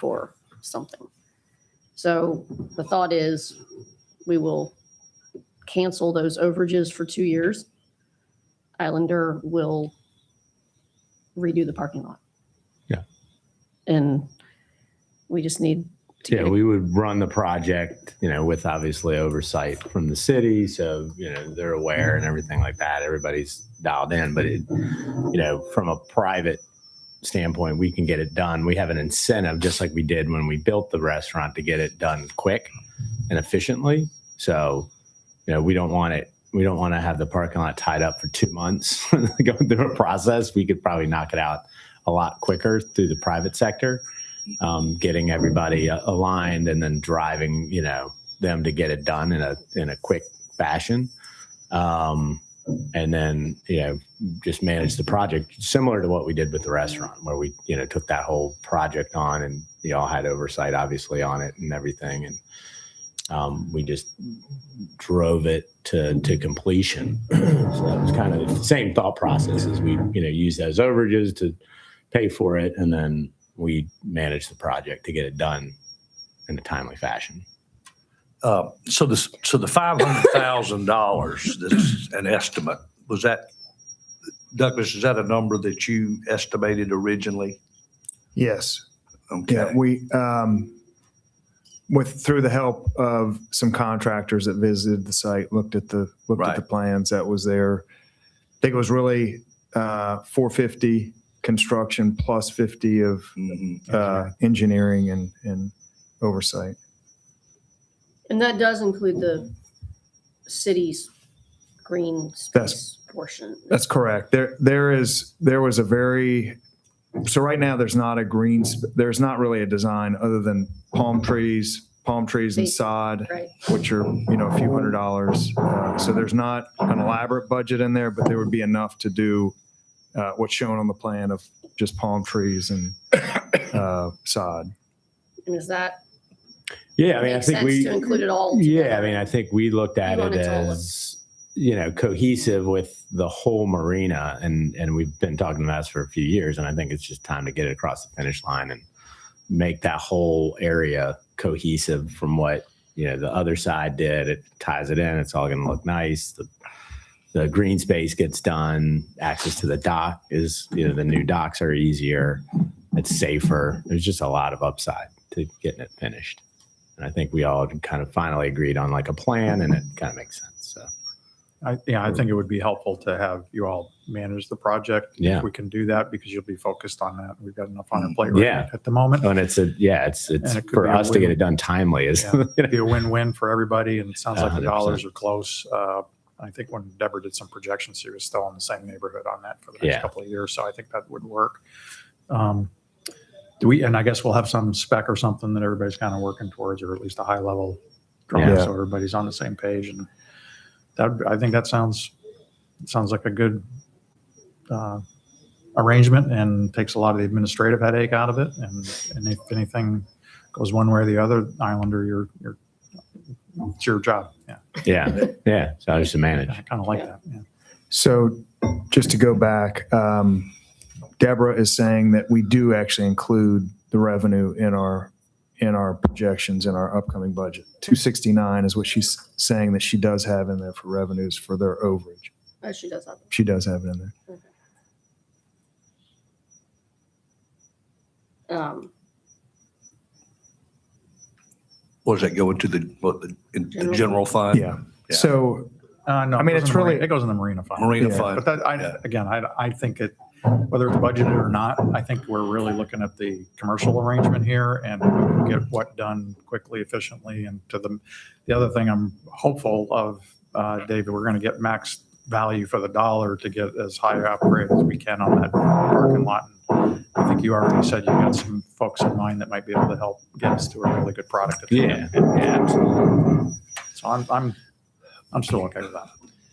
for something. So the thought is we will cancel those overages for 2 years. Islander will redo the parking lot. Yeah. And we just need to Yeah, get we would run the project, with obviously oversight from the city. So, they're aware and everything like that. Everybody's dialed in, but from a private standpoint, we can get it done. We have an incentive, just like we did when we built the restaurant, to get it done quick and efficiently. So, we don't want to have the parking lot tied up for 2 months going through a process. We could probably knock it out a lot quicker through the private sector, getting everybody aligned and then driving, them to get it done in a quick fashion. And then, just manage the project similar to what we did with the restaurant, where we, took that whole project on and we all had oversight obviously on it and everything. And we just drove it to completion. So that was kind of the same thought process as we, use those overages to pay for it. And then we manage the project to get it done in a timely fashion. So the $500,000, that's an estimate. Was that, Douglas, is that a number that you estimated originally? Yes. Okay. Yeah, we, through the help of some contractors that visited the site, looked at the Right. plans that was there. I think it was really 450 construction plus 50 of engineering and oversight. And that does include the city's green space portion. That's correct. There was a very, so right now there's not there's not really a design other than palm trees and Basic, sod, Right. which are, a few $100s. So there's not an elaborate budget in there, but there would be enough to do what's shown on the plan of just palm trees and sod. And is that Yeah, I mean, I makes think sense to include it all together? Yeah, I mean, I think we looked at You it want it to all as, cohesive with the whole marina. And we've been talking about this for a few years. And I think it's just time to get it across the finish line and make that whole area cohesive from what, the other side did. It ties it in. It's all going to look nice. The green space gets done. Access to the dock is, the new docks are easier. It's safer. There's just a lot of upside to getting it finished. And I think we all kind of finally agreed on like a plan, and it kind of makes sense. So, I think it would be helpful to have you all manage the project. Yeah. If we can do that, because you'll be focused on that. We've got enough on our plate Yeah. right at the moment. and it's And it could for be a us to get win. it done timely. Is Yeah. It'd be a win-win for everybody, and it sounds like the 100%. dollars are close. I think when Deborah did some projections, she was still in the same neighborhood on that for the next Yeah. couple of years. So I think that would work. And I guess we'll have some spec or something that everybody's kind of working towards, or at least a high level drawing, Yeah. so everybody's on the same page. And I think that sounds like a good arrangement, and takes a lot of the administrative headache out of it. And if anything goes one way or the other, Islander, it's your job. Yeah, yeah. So just to manage. I kind of like that. Yeah. So just to go back, Deborah is saying that we do actually include the revenue in our projections in our upcoming budget. 269 is what she's saying that she does have in there for revenues for their overage. Oh, she does have it. She does have it in there. What does that go into the general fund? Yeah. Yeah. So, No, I mean, it goes it's in the really- it goes in the marina fund. Marina Yeah. fund. But that, Yeah. again, I think whether it's budgeted or not, I think we're really looking at the commercial arrangement here, and we can get what done quickly, efficiently. And the other thing I'm hopeful of, David, we're going to get max value for the dollar to get as high an upgrade as we can on that parking lot. And I think you already said you got some folks in mind that might be able to help get us to a really good product. at the end. Yeah, absolutely. So I'm still okay with that.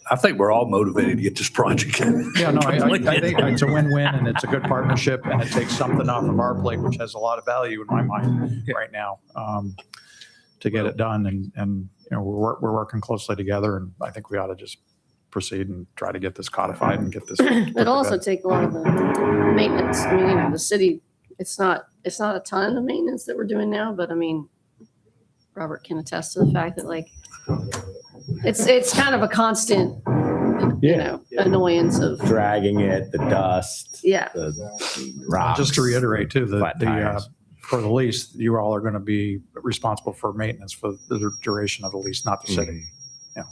I think we're all motivated to get this project. Yeah, no, I think it's a win-win, and it's a good partnership, and it takes something off of our plate, which has a lot of value in my mind right now, to get it done. And we're working closely together, and I think we ought to just proceed and try to get this codified and get this. It'll also take a lot of the maintenance. I mean, the city it's not a ton of maintenance that we're doing now, but I mean, Robert can attest to the fact that like, it's kind of a constant, annoyance of, Dragging it, the dust, yeah. the rocks. Just to reiterate too, flat tires. for the lease, you all are going to be responsible for maintenance for the duration of the lease, not the city. Yeah.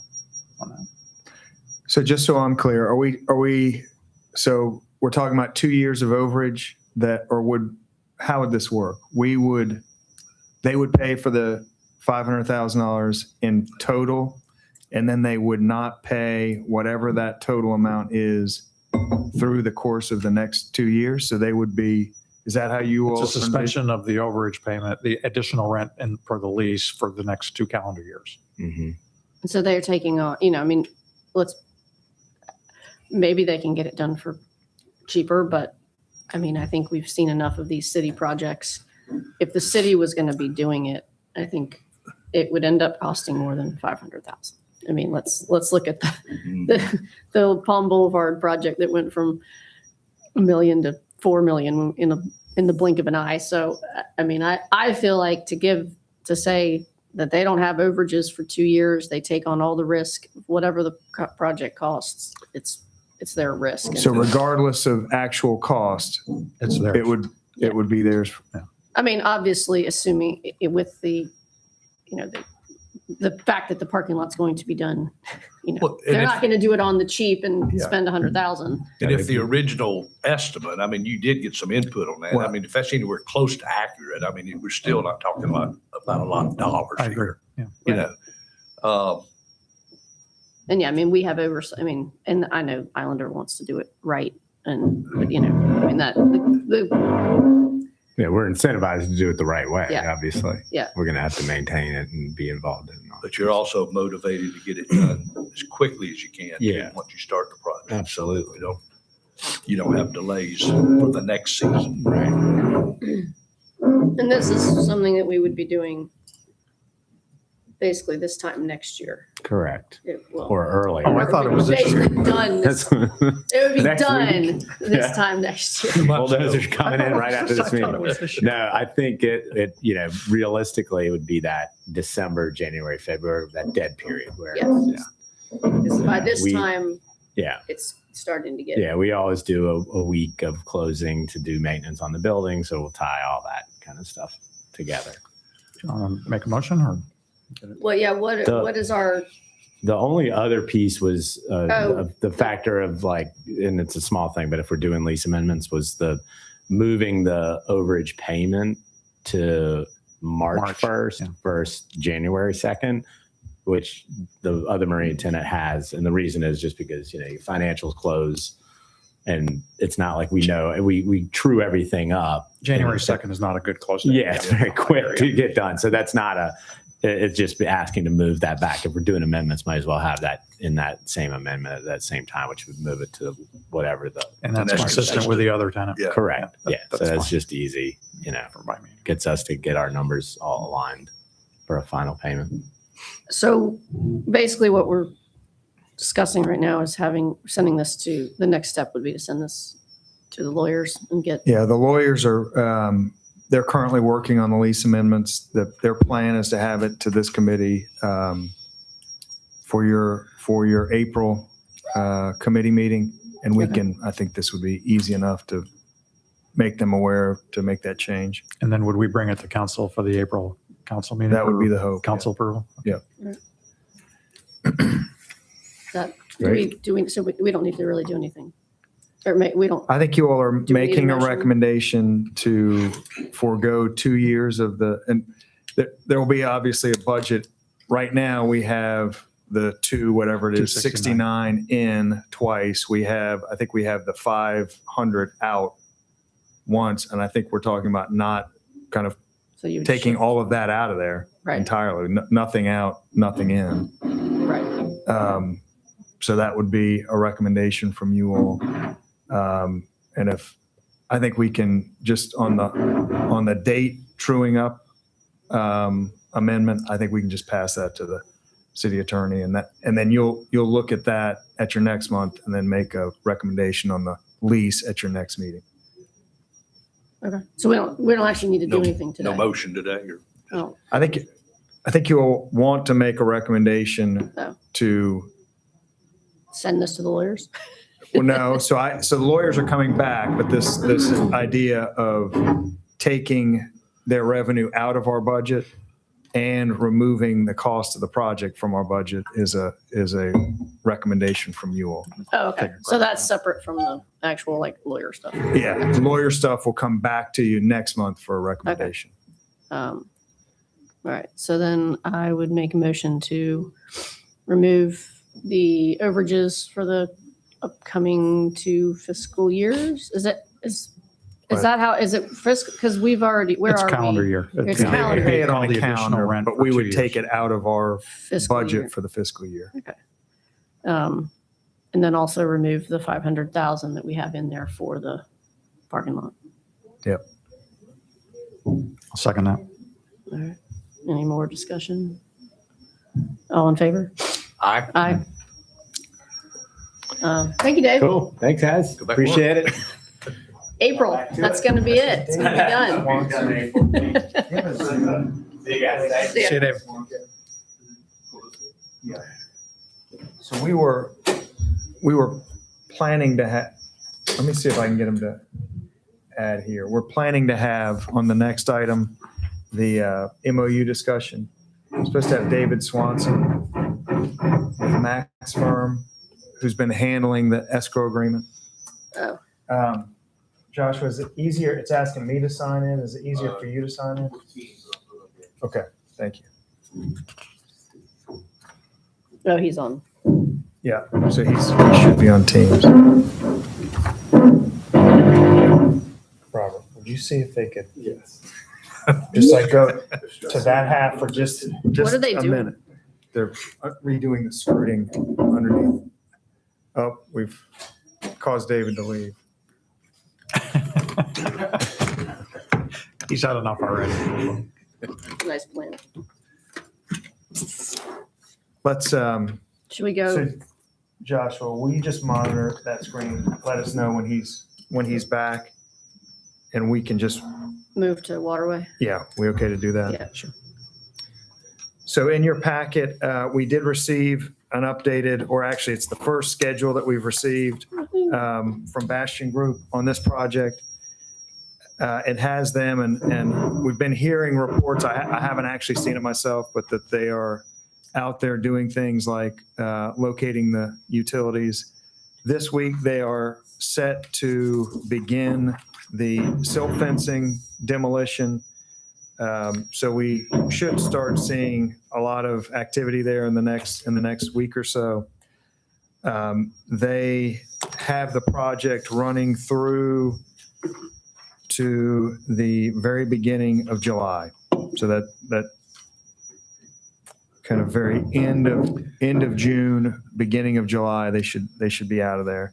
On that. So just so I'm clear, so we're talking about 2 years of overage how would this work? They would pay for the $500,000 in total, and then they would not pay whatever that total amount is through the course of the next 2 years. So they would be, is that how you all? It's a suspension of the overage payment, the additional rent and for the lease for the next 2 calendar years. Mhm. And so they're taking on, maybe they can get it done for cheaper, but I mean, I think we've seen enough of these city projects. If the city was going to be doing it, I think it would end up costing more than 500,000. I mean, let's look at the Palm Boulevard project that went from $1 million to $4 million in the blink of an eye. So, I mean, I feel like to say that they don't have overages for 2 years, they take on all the risk, whatever the project costs, it's their risk. So regardless of actual cost, It's there. it would be theirs. I mean, obviously, assuming with the fact that the parking lot's going to be done, Well, and they're if- not going to do it on the cheap and Yeah. spend 100,000. And if the original estimate, I mean, you did get some input on that. I Well- mean, if that's anywhere close to accurate, I mean, we're still not talking about a lot of dollars I agree. here, Yeah. you know? And yeah, I mean, we have and I know Islander wants to do it right. And, I mean, Yeah, we're incentivized to do it the right way, Yeah. obviously. Yeah. We're going to have to maintain it and be involved in it. But you're also motivated to get it done as quickly as you can. Yeah. Once you start the project. Absolutely. So you don't have delays for the next season. Right. and this is something that we would be doing basically this time next year. Correct. Well, Or earlier. Oh, I thought it was this year. basically done. That's- It would be Next done week. this Yeah. time next year. Bulldozers coming in right after this I thought it meeting. was this year. No, I think it realistically, it would be that December, January, February, that dead period where, Yes. 'Cause by this We- time, yeah, it's starting to get. yeah, we always do a week of closing to do maintenance on the building. So we'll tie all that kind of stuff together. Make a motion or? Well, yeah, what is our, The only other piece was Oh. the factor of like, and it's a small thing, but if we're doing lease amendments, was the moving the overage payment to March March, 1st yeah. versus January 2nd, which the other marine tenant has. And the reason is just because, your financials close and it's not like we know, we true everything up. January 2nd is not a good close date. Yeah, it's very quick to get done. So that's not it's just asking to move that back. If we're doing amendments, might as well have that in that same amendment at that same time, which would move it to whatever And that's that's consistent with the other tenant. Yeah. correct. Yeah, Yeah. that- So that's that's fine. just easy, For my meeting. gets us to get our numbers all aligned for a final payment. so basically what we're discussing right now is sending this to, the next step would be to send this to the lawyers and get, Yeah, the lawyers are, they're currently working on the lease amendments. Their plan is to have it to this committee for your April committee meeting. And I think this would be easy enough to make them aware to make that change. And then would we bring it to council for the April council meeting? That would be for the hope. Council approval? that, Great. so we don't need to really do anything. Or we don't, I think you all are Do we need a making a motion? recommendation to forego 2 years of and there will be obviously a budget. Right now, we have the whatever it is, 269. 69 in twice. I think we have the 500 out once. And I think we're talking about not kind of so you would. taking all of that out of there Right. entirely. Nothing out, nothing in. Right. So that would be a recommendation from you all. And I think we can just on the date truing up amendment, I think we can just pass that to the city attorney and then you'll look at that at your next month and then make a recommendation on the lease at your next meeting. Okay. So we don't actually need to do No- anything today. No motion today or? Oh, I think you'll want to make a recommendation Oh. to, send this to the lawyers? well, no, so the lawyers are coming back, but this idea of taking their revenue out of our budget and removing the cost of the project from our budget is a recommendation from you all. Oh, okay. So that's separate from the actual like lawyer stuff. Yeah, the lawyer stuff will come back to you next month for a recommendation. All right. So then I would make a motion to remove the overages for the upcoming 2 fiscal years. Is that how, is it fiscal? Because we're It's are calendar we? year. It's They calendar pay it All on the a additional calendar, rent but for we 2 would take years. it out of our Fiscal year. budget for the fiscal year. And then also remove the 500,000 that we have in there for the parking lot. I'll second that. All right. Any more discussion? All in favor? Aye. Aye. Thank you, Dave. Cool. Thanks, guys. Go back to work. Appreciate it. April, that's going to be it. It's going to be done. See you guys. See ya. See you, Dave. So we were planning to have, let me see if I can get them to add here. We're planning to have on the next item, the MOU discussion. We're supposed to have David Swanson with Max Firm, who's been handling the escrow agreement. Oh. Joshua, is it easier? It's asking me to sign in. Is it easier for you to sign in? Okay, thank you. Oh, he's on. Yeah, so he should be on Teams. Robert, would you see if they could? Yes. Just like go to that half for just are they a doing? minute. They're redoing the skirting underneath. Oh, we've caused David to leave. He's had enough already. Nice plan. Let's, Should we go? so Joshua, will you just monitor that screen? Let us know when he's back. And we can just, Move to Waterway? yeah, we okay to do that? Yeah, sure. So in your packet, we did receive an updated, or actually it's the first schedule that we've received from Bastion Group on this project. It has them and we've been hearing reports. I haven't actually seen it myself, but that they are out there doing things like locating the utilities. This week, they are set to begin the silt fencing demolition. So we should start seeing a lot of activity there in the next week or so. They have the project running through to the very beginning of July. So that kind of very end of June, beginning of July, they should be out of there.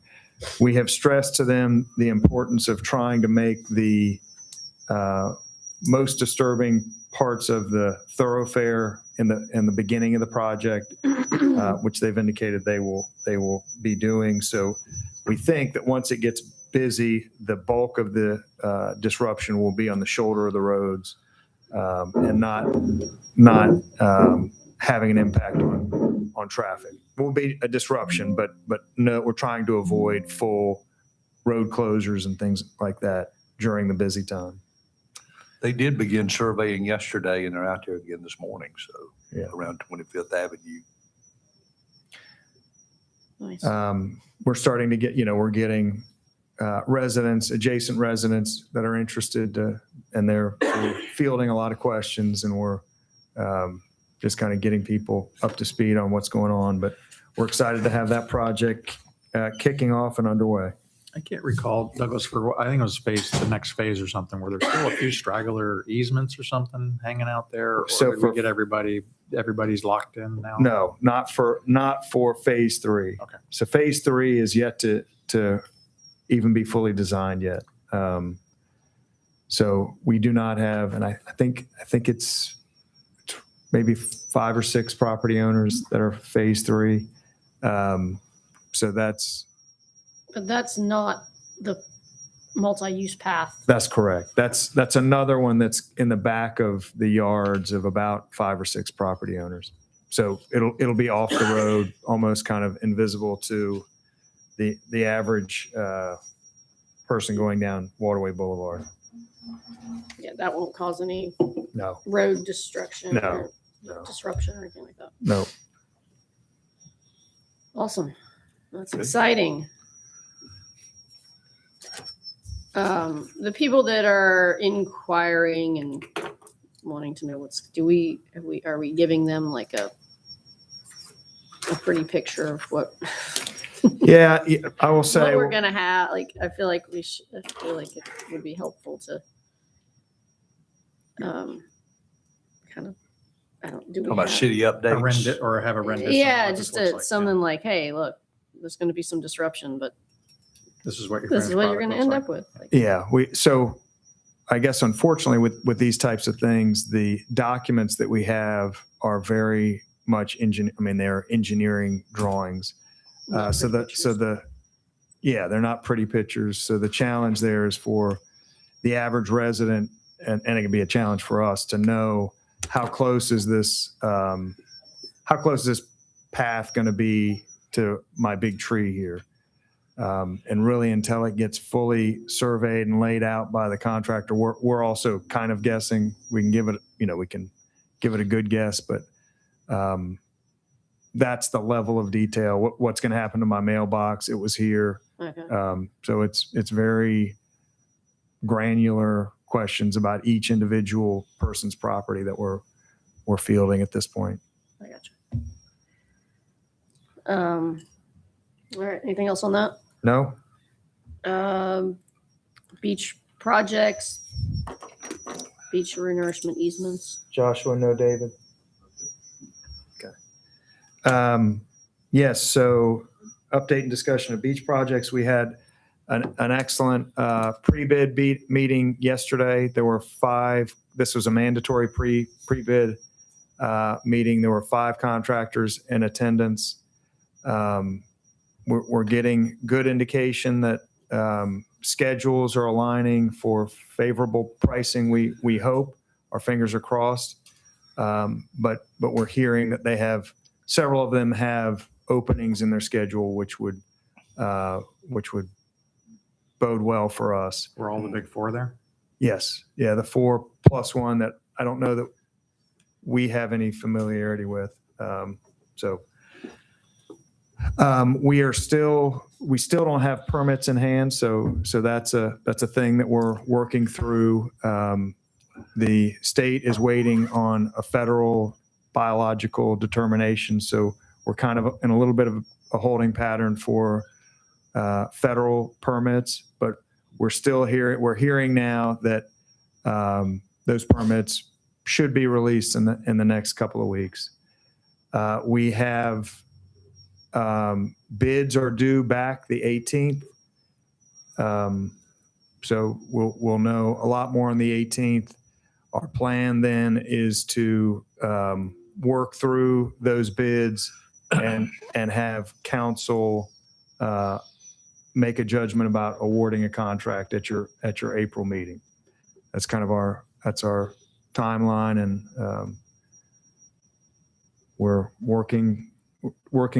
We have stressed to them the importance of trying to make the most disturbing parts of the thoroughfare in the beginning of the project, which they've indicated they will be doing. So we think that once it gets busy, the bulk of the disruption will be on the shoulder of the roads and not having an impact on traffic. Will be a disruption, but no, we're trying to avoid full road closures and things like that during the busy time. They did begin surveying yesterday and they're out there again this morning. So Yeah. around 25th Avenue. Nice. We're starting to get, we're getting adjacent residents that are interested and we're fielding a lot of questions and we're just kind of getting people up to speed on what's going on. But we're excited to have that project kicking off and underway. I can't recall, Douglas, I think it was the next phase or something, where there's still a few straggler easements or something hanging out there. Or So did for- we get everybody's locked in now? No, not for phase 3. Okay. So phase 3 is yet to even be fully designed yet. So we do not have, and I think it's maybe 5 or 6 property owners that are phase 3. So that's, But that's not the multi-use path. That's correct. That's another one that's in the back of the yards of about 5 or 6 property owners. So it'll be off the road, almost kind of invisible to the average person going down Waterway Boulevard. Yeah, that won't cause any No, road destruction No, or no. disruption or anything like that. no. Awesome. That's Good. exciting. The people that are inquiring and wanting to know are we giving them like a pretty picture of what Yeah, I will what say, we're gonna have? Like, I feel like I feel like it would be helpful to kind of, I don't, do we Talking about have- city A updates. or have a rendition. of Yeah, what this just looks a, like. something Yeah. like, hey, look, there's going to be some disruption, but This is what your this is finished what you're product going to looks end like. up with. Like, yeah, so I guess unfortunately with these types of things, the documents that we have are very much they're engineering drawings. not So pretty pictures. yeah, they're not pretty pictures. So the challenge there is for the average resident, and it can be a challenge for us to know how close is this path going to be to my big tree here. And really until it gets fully surveyed and laid out by the contractor, we're also kind of guessing. We can give it a good guess, but that's the level of detail. What's going to happen to my mailbox? It was here. Okay. So it's very granular questions about each individual person's property that we're fielding at this point. I got you. All right. Anything else on that? No? Beach projects, beach renourishment easements. Joshua, no, David. Okay. Yes, so update and discussion of beach projects. We had an excellent pre-bid meeting yesterday. There were 5, this was a mandatory pre-bid meeting. There were 5 contractors in attendance. We're getting good indication that schedules are aligning for favorable pricing. We hope, our fingers are crossed. But we're hearing that they have, several of them have openings in their schedule, which would bode well for us. Were all the big 4 there? Yes. Yeah. The 4+1 that I don't know that we have any familiarity with. We still don't have permits in hand. So that's a thing that we're working through. The state is waiting on a federal biological determination. So we're kind of in a little bit of a holding pattern for federal permits, but we're hearing now that those permits should be released in the next couple of weeks. We have bids are due back the 18th. So we'll know a lot more on the 18th. Our plan then is to work through those bids and have council make a judgment about awarding a contract at your April meeting. That's kind of our timeline, and we're working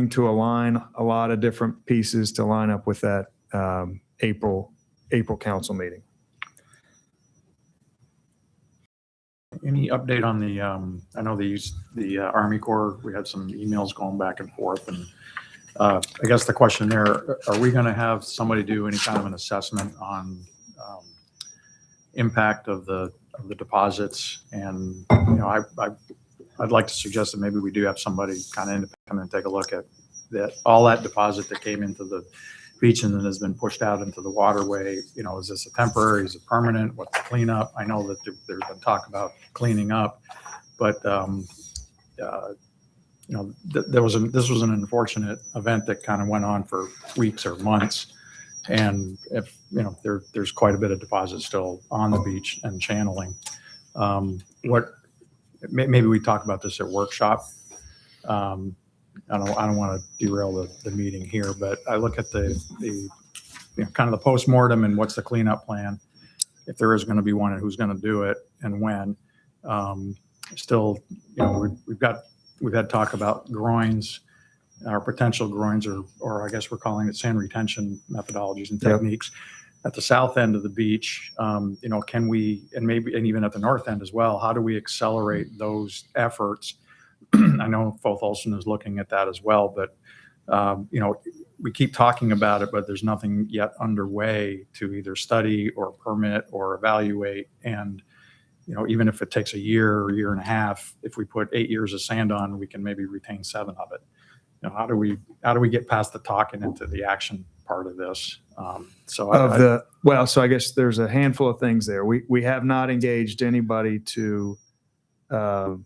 to align a lot of different pieces to line up with that April council meeting. Any update on the, I know they used the Army Corps, we had some emails going back and forth, and I guess the question there, are we going to have somebody do any kind of an assessment on impact of the deposits? And, I'd like to suggest that maybe we do have somebody kind of independent and take a look at that, all that deposit that came into the beach and then has been pushed out into the waterway. Is this a temporary, is it permanent? What's the cleanup? I know that there's been talk about cleaning up, but this was an unfortunate event that kind of went on for weeks or months. And if, there's quite a bit of deposit still on the beach and channeling. Maybe we talk about this at workshop. I don't want to derail the meeting here, but I look at the kind of the postmortem and what's the cleanup plan, if there is going to be one, and who's going to do it and when. Still, we've had talk about groins, our potential groins, or I guess we're calling it sand retention methodologies and Yep. techniques at the south end of the beach. Can we, and even at the north end as well, how do we accelerate those efforts? I know Foth Olson is looking at that as well, but we keep talking about it, but there's nothing yet underway to either study or permit or evaluate. And even if it takes a year or year and a half, if we put 8 years of sand on, we can maybe retain 7 of it. How do we get past the talk and into the action part of this? So I guess there's a handful of things there. We have not engaged anybody to, and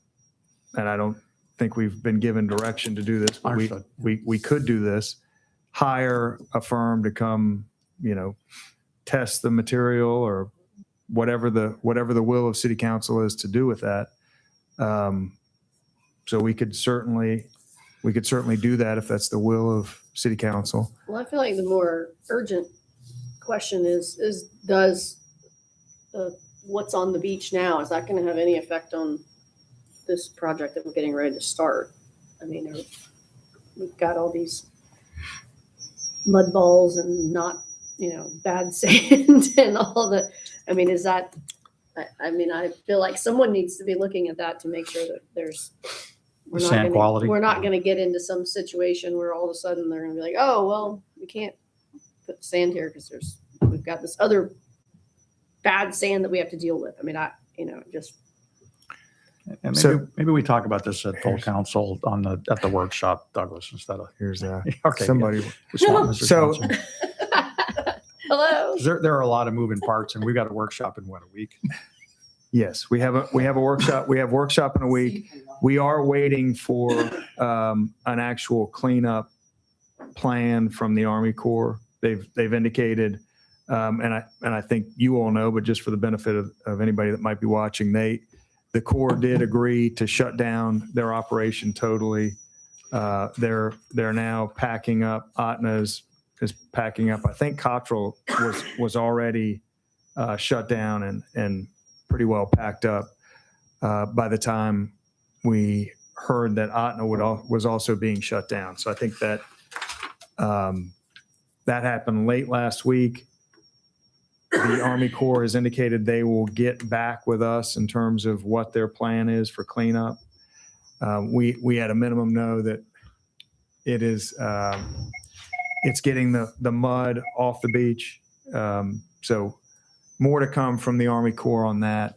I don't think we've been given direction to do this, but Understood. we could do this, hire a firm to come, test the material or whatever the will of city council is to do with that. So we could certainly do that if that's the will of city council. Well, I feel like the more urgent question is does what's on the beach now, is that going to have any effect on this project that we're getting ready to start? I mean, we've got all these mud balls and not, bad sand and all the, I mean, is that, I feel like someone needs to be looking at that to make sure that we're not Sand gonna- quality. We're not going to get into some situation where all of a sudden they're going to be like, oh, well, we can't put sand here because we've got this other bad sand that we have to deal with. I mean, just. And So- maybe we talk about this at full council at the workshop, Douglas, instead of, Here's okay. somebody. We swap Mr. So- Johnson. Hello. There are a lot of moving parts, and we got a workshop in a week? Yes, we have a workshop. We have workshop in a week. We are waiting for an actual cleanup plan from the Army Corps. They've indicated, and I think you all know, but just for the benefit of anybody that might be watching, the Corps did agree to shut down their operation totally. They're now packing up. Atna is packing up. I think Cottrell was already shut down and pretty well packed up by the time we heard that Atna was also being shut down. So I think that that happened late last week. The Army Corps has indicated they will get back with us in terms of what their plan is for cleanup. We at a minimum know that it is it's getting the mud off the beach. So more to come from the Army Corps on that.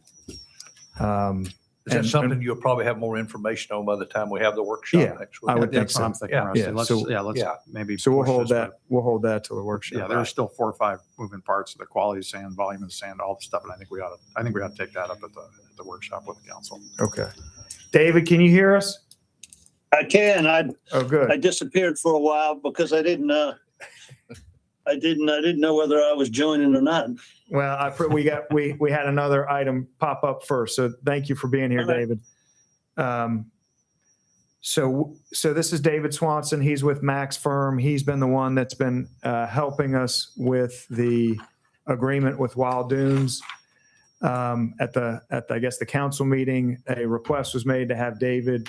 Is that something you'll probably have more information on by the time we have the workshop Yeah, next week? I would think That's what I'm so. thinking, Yeah. Rusty. Yeah, Let's so- maybe. So we'll push hold this that. one. We'll hold that till the Yeah, workshop. there are still 4 or 5 moving parts, the quality of sand, volume of sand, all the stuff, and I think we ought to take that up at the workshop with the council. Okay. David, can you hear us? I can. Oh, good. I disappeared for a while because I didn't know whether I was joining or not. Well, we had another item pop up first, so thank you for being here, All right. David. So this is David Swanson. He's with Max Firm. He's been the one that's been helping us with the agreement with Wild Dunes. At I guess the council meeting, a request was made to have David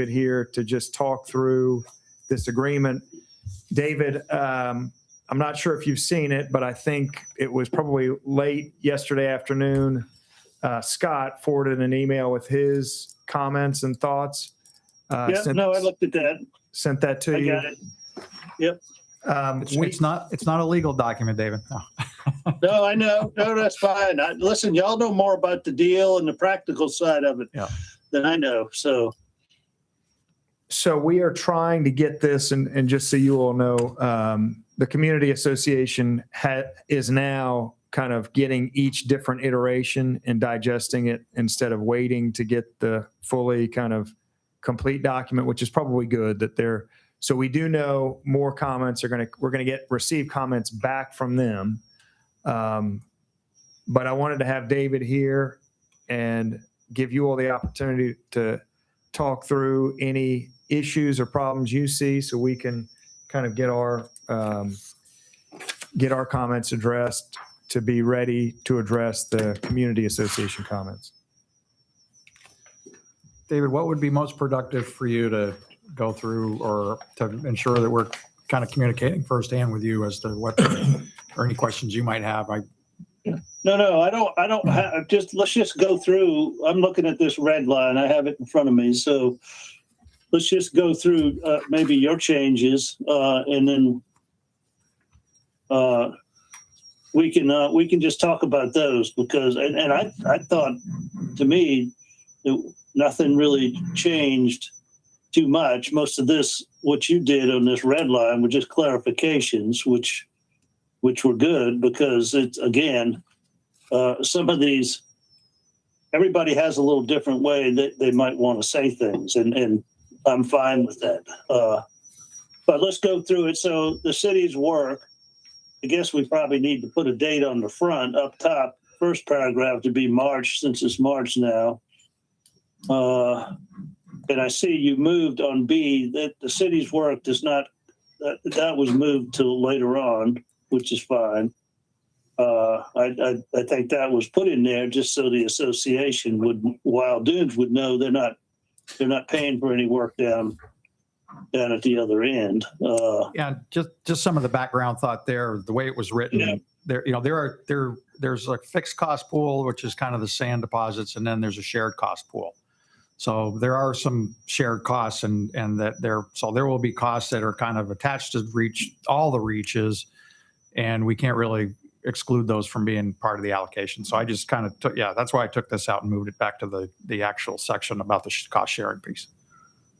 here to just talk through this agreement. David, I'm not sure if you've seen it, but I think it was probably late yesterday afternoon. Scott forwarded an email with his comments and thoughts. I looked at that. Sent that to I you. got it. It's not a legal document, David. No. No, I know. No, that's fine. Listen, y'all know more about the deal and the practical side of it than I know. So we are trying to get this, and just so you all know, the community association is now kind of getting each different iteration and digesting it instead of waiting to get the fully kind of complete document, which is probably good that they're. So we do know more comments we're going to receive comments back from them. But I wanted to have David here and give you all the opportunity to talk through any issues or problems you see so we can kind of get our get our comments addressed to be ready to address the community association comments. David, what would be most productive for you to go through or to ensure that we're kind of communicating firsthand with you as to what, or any questions you might have? No, I don't have, let's just go through. I'm looking at this red line. I have it in front of me. So let's just go through maybe your changes and then we can just talk about those because, and I thought to me, nothing really changed too much. Most of this, what you did on this red line were just clarifications, which were good because it's, again, some of these, everybody has a little different way that they might want to say things, and I'm fine with that. But let's go through it. So the city's work, I guess we probably need to put a date on the front up top, first paragraph to be March, since it's March now. And I see you moved on B that the city's work does not, that was moved till later on, which is fine. I think that was put in there just so the association would, Wild Dunes would know they're not paying for any work down at the other end. Yeah, just some of the background thought there, the way it was written. Yeah. There's a fixed cost pool, which is kind of the sand deposits, and then there's a shared cost pool. So there are some shared costs, and that there will be costs that are kind of attached to all the reaches, and we can't really exclude those from being part of the allocation. So I just kind of that's why I took this out and moved it back to the actual section about the cost sharing piece.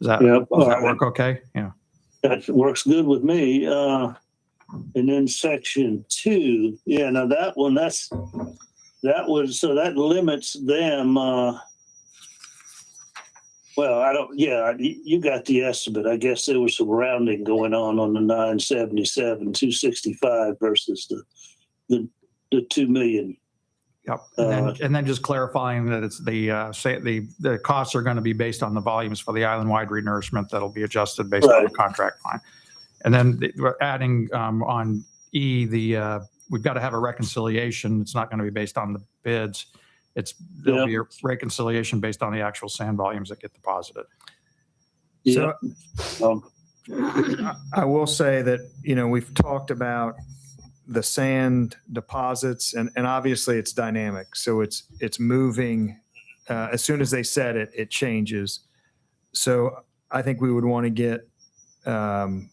Does that work okay? Yeah. That works good with me. And then section 2, yeah, now that one, that limits them. Well, you got the estimate. I guess there was some rounding going on the 977, 265 versus the 2 million. Yep. And then just clarifying that it's the costs are going to be based on the volumes for the island-wide renourishment that'll be adjusted based on the contract line. And then we're adding on E, we've got to have a reconciliation. It's not going to be based on the bids. There'll be a reconciliation based on the actual sand volumes that get deposited. Yeah. So I will say that, we've talked about the sand deposits and obviously it's dynamic. So it's moving. As soon as they set it, it changes. So I think we would want to get the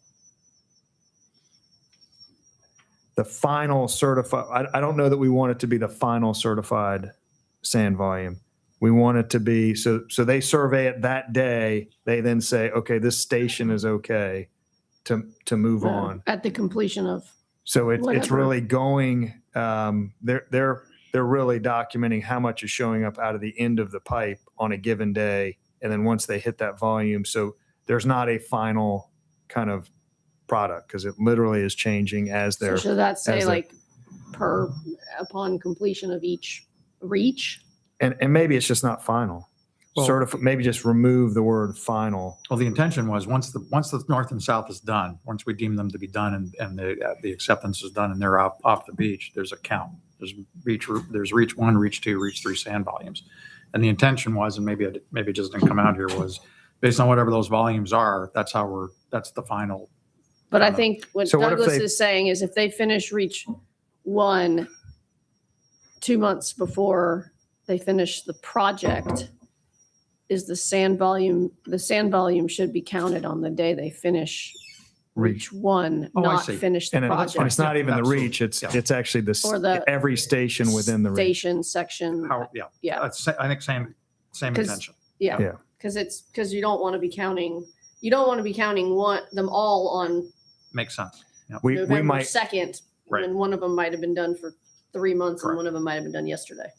final certified. I don't know that we want it to be the final certified sand volume. We want it to be, so they survey it that day. They then say, okay, this station is okay to move on. At the completion of. So it's whatever. really going, they're really documenting how much is showing up out of the end of the pipe on a given day. And then once they hit that volume, so there's not a final kind of product because it literally is changing as So they're. should that say as like upon completion of each reach? And maybe it's just not final. Well- Maybe just remove the word final. Well, the intention was once the north and south is done, once we deem them to be done and the acceptance is done and they're off the beach, there's a count. There's reach 1, reach 2, reach 3 sand volumes. And the intention was, and maybe it just didn't come out here, was based on whatever those volumes are, that's the final. But I think what So what if Douglas they- is saying is if they finish reach 1 2 months before they finish the project, is the sand volume should be counted on the day they finish reach 1, Oh, I not see. finish the And project. it's not even the Absolutely. reach, it's Yeah. it's actually Or the every station within the reach. Station section. Yeah. I think same 'Cause- intention. Yeah. Yeah. Because you don't want to be counting them all on Makes sense. We November might, 2nd, Right. when one of them might have been done for 3 months Correct. and one of them might have been done yesterday.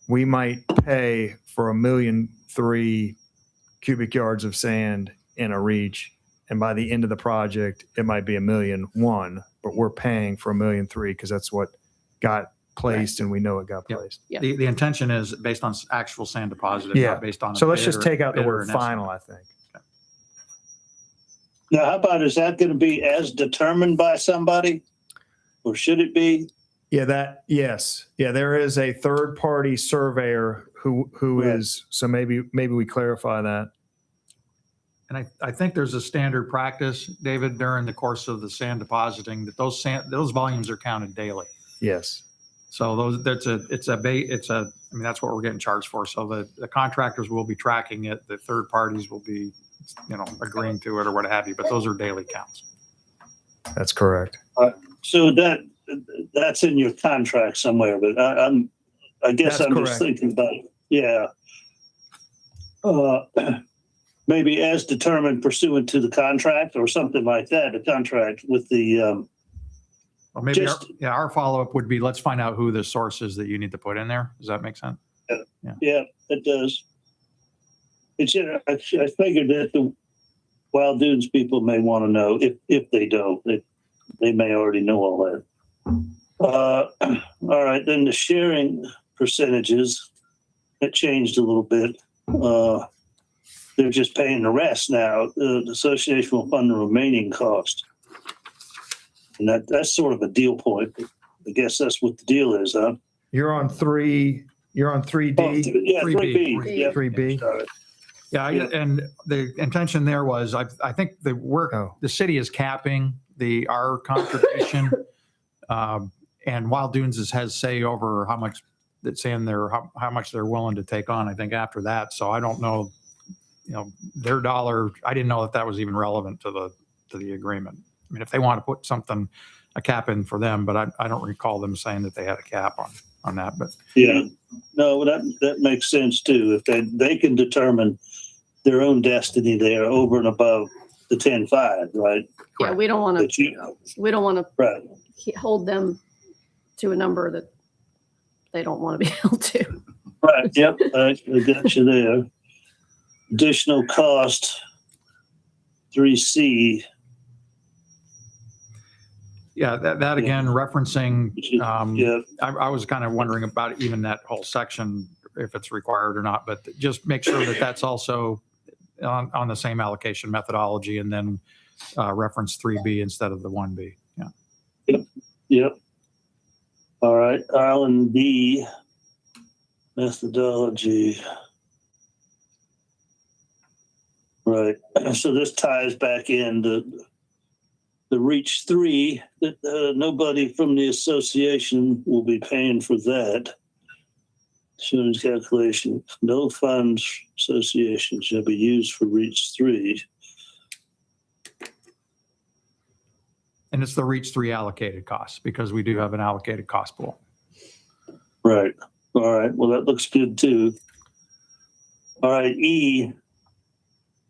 we might pay for 1,000,003 cubic yards of sand in a reach. And by the end of the project, it might be 1,000,001, but we're paying for 1,000,003 because that's what got placed and we know it got Yep. placed. Yeah. The intention is based on actual sand deposit, Yeah. not based on. a So let's bid just or- take out the bid or word an estimate. final, I think. Now, how about, is that going to be as determined by somebody? or should it be? Yes. Yeah, there is a third-party surveyor who Right. is, so maybe we clarify that. And I think there's a standard practice, David, during the course of the sand depositing, that those volumes are counted daily. Yes. So that's what we're getting charged for. So the contractors will be tracking it. The third parties will be, agreeing to it or what have you, but those are daily counts. That's correct. So that's in your contract somewhere, but I guess That's I'm just correct. thinking about, yeah. Maybe as determined pursuant to the contract or something like that, a contract with the, Well, maybe Just- our follow-up would be, let's find out who the source is that you need to put in there. Does that make sense? yeah, it does. It's, I figured that the Wild Dunes people may want to know if they don't, they may already know all that. All right, then the sharing percentages, that changed a little bit. They're just paying the rest now. The association will fund the remaining cost. And that's sort of a deal point. I guess that's what the deal is, huh? You're on 3D. Oh, 3B. 3B. Yeah. 3B. Sorry. And the intention there was, I think Oh. the city is capping our contribution. And Wild Dunes has say over how much that's in there, how much they're willing to take on, I think, after that. So I don't know, their dollar, I didn't know that was even relevant to the agreement. I mean, if they want to put a cap in for them, but I don't recall them saying that they had a cap on that, but Yeah, no, that makes sense too. If they can determine their own destiny there over and above the 10-5, right? Yeah, we don't want But to, we don't want right. to hold them to a number that they don't want to be held to. Right. Yep. I got you there. Additional cost, 3C. yeah, that again, referencing, Yeah. I was kind of wondering about even that whole section, if it's required or not, but just make sure that that's also on the same allocation methodology, and then reference 3B instead of the 1B. Yeah. Yep. All right. Island D methodology. Right. So this ties back in the Reach 3, that nobody from the association will be paying for that. Insurance calculation, no funds association shall be used for Reach 3. And it's the Reach 3 allocated costs, because we do have an allocated cost pool. Right. All right. Well, that looks good too. All right. E,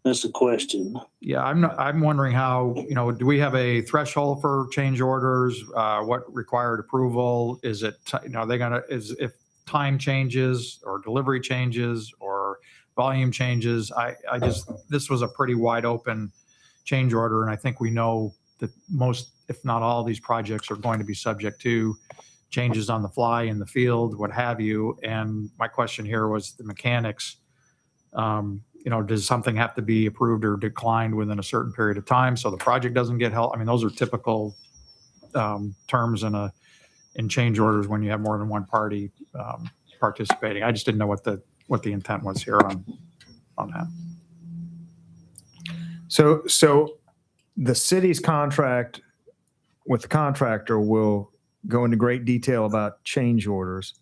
that's a question. Yeah, I'm wondering how, do we have a threshold for change orders? What required approval? Is it, if time changes or delivery changes or volume changes? This was a pretty wide open change order. And I think we know that most, if not all, these projects are going to be subject to changes on the fly in the field, what have you. And my question here was the mechanics. Does something have to be approved or declined within a certain period of time so the project doesn't get held? I mean, those are typical terms in change orders when you have more than one party participating. I just didn't know what the intent was here on that. So the city's contract with the contractor will go into great detail about change orders.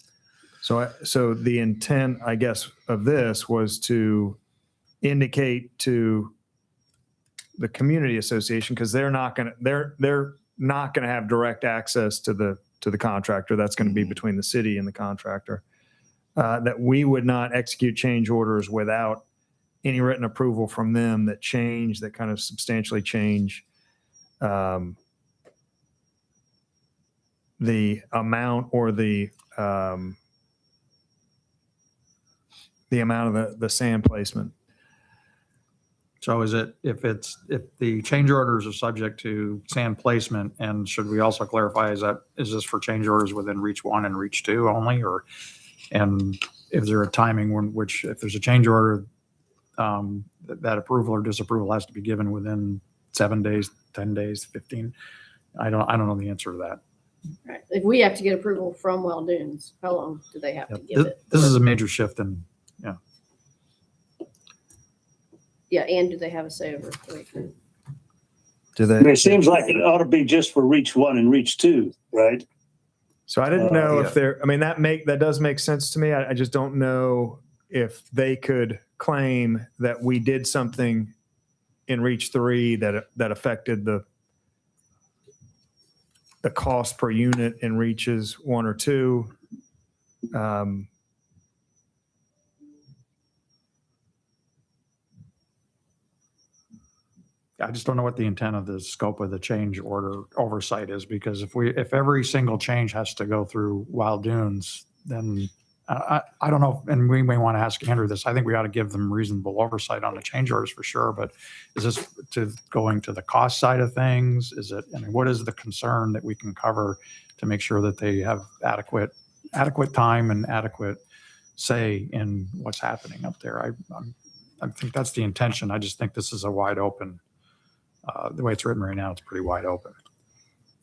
So the intent, I guess, of this was to indicate to the community association, because they're not going to have direct access to the contractor. That's going to be between the city and the contractor. That we would not execute change orders without any written approval from them that kind of substantially change the amount or the amount of the sand placement. So is it, if the change orders are subject to sand placement, and should we also clarify, is this for change orders within Reach 1 and Reach 2 only, and is there a timing which if there's a change order, that approval or disapproval has to be given within 7 days, 10 days, 15? I don't know the answer to that. Right. If we have to get approval from Well Dunes, how long do they have to give This it? this is a major shift in, Yeah, and do they have a say over it? Do I mean, they? it seems like it ought to be just for reach one and reach two, right? So I didn't know Yeah. if they're, I mean, that does make sense to me. I just don't know if they could claim that we did something in reach 3 that affected the cost per unit in reaches 1 or 2. I just don't know what the intent of the scope of the change order oversight is, because if every single change has to go through Wild Dunes, then I don't know, and we may want to ask Andrew this. I think we ought to give them reasonable oversight on the change orders for sure, but is this going to the cost side of things? I mean, what is the concern that we can cover to make sure that they have adequate time and adequate say in what's happening up there? I think that's the intention. I just think this is a wide open, the way it's written right now, it's pretty wide open.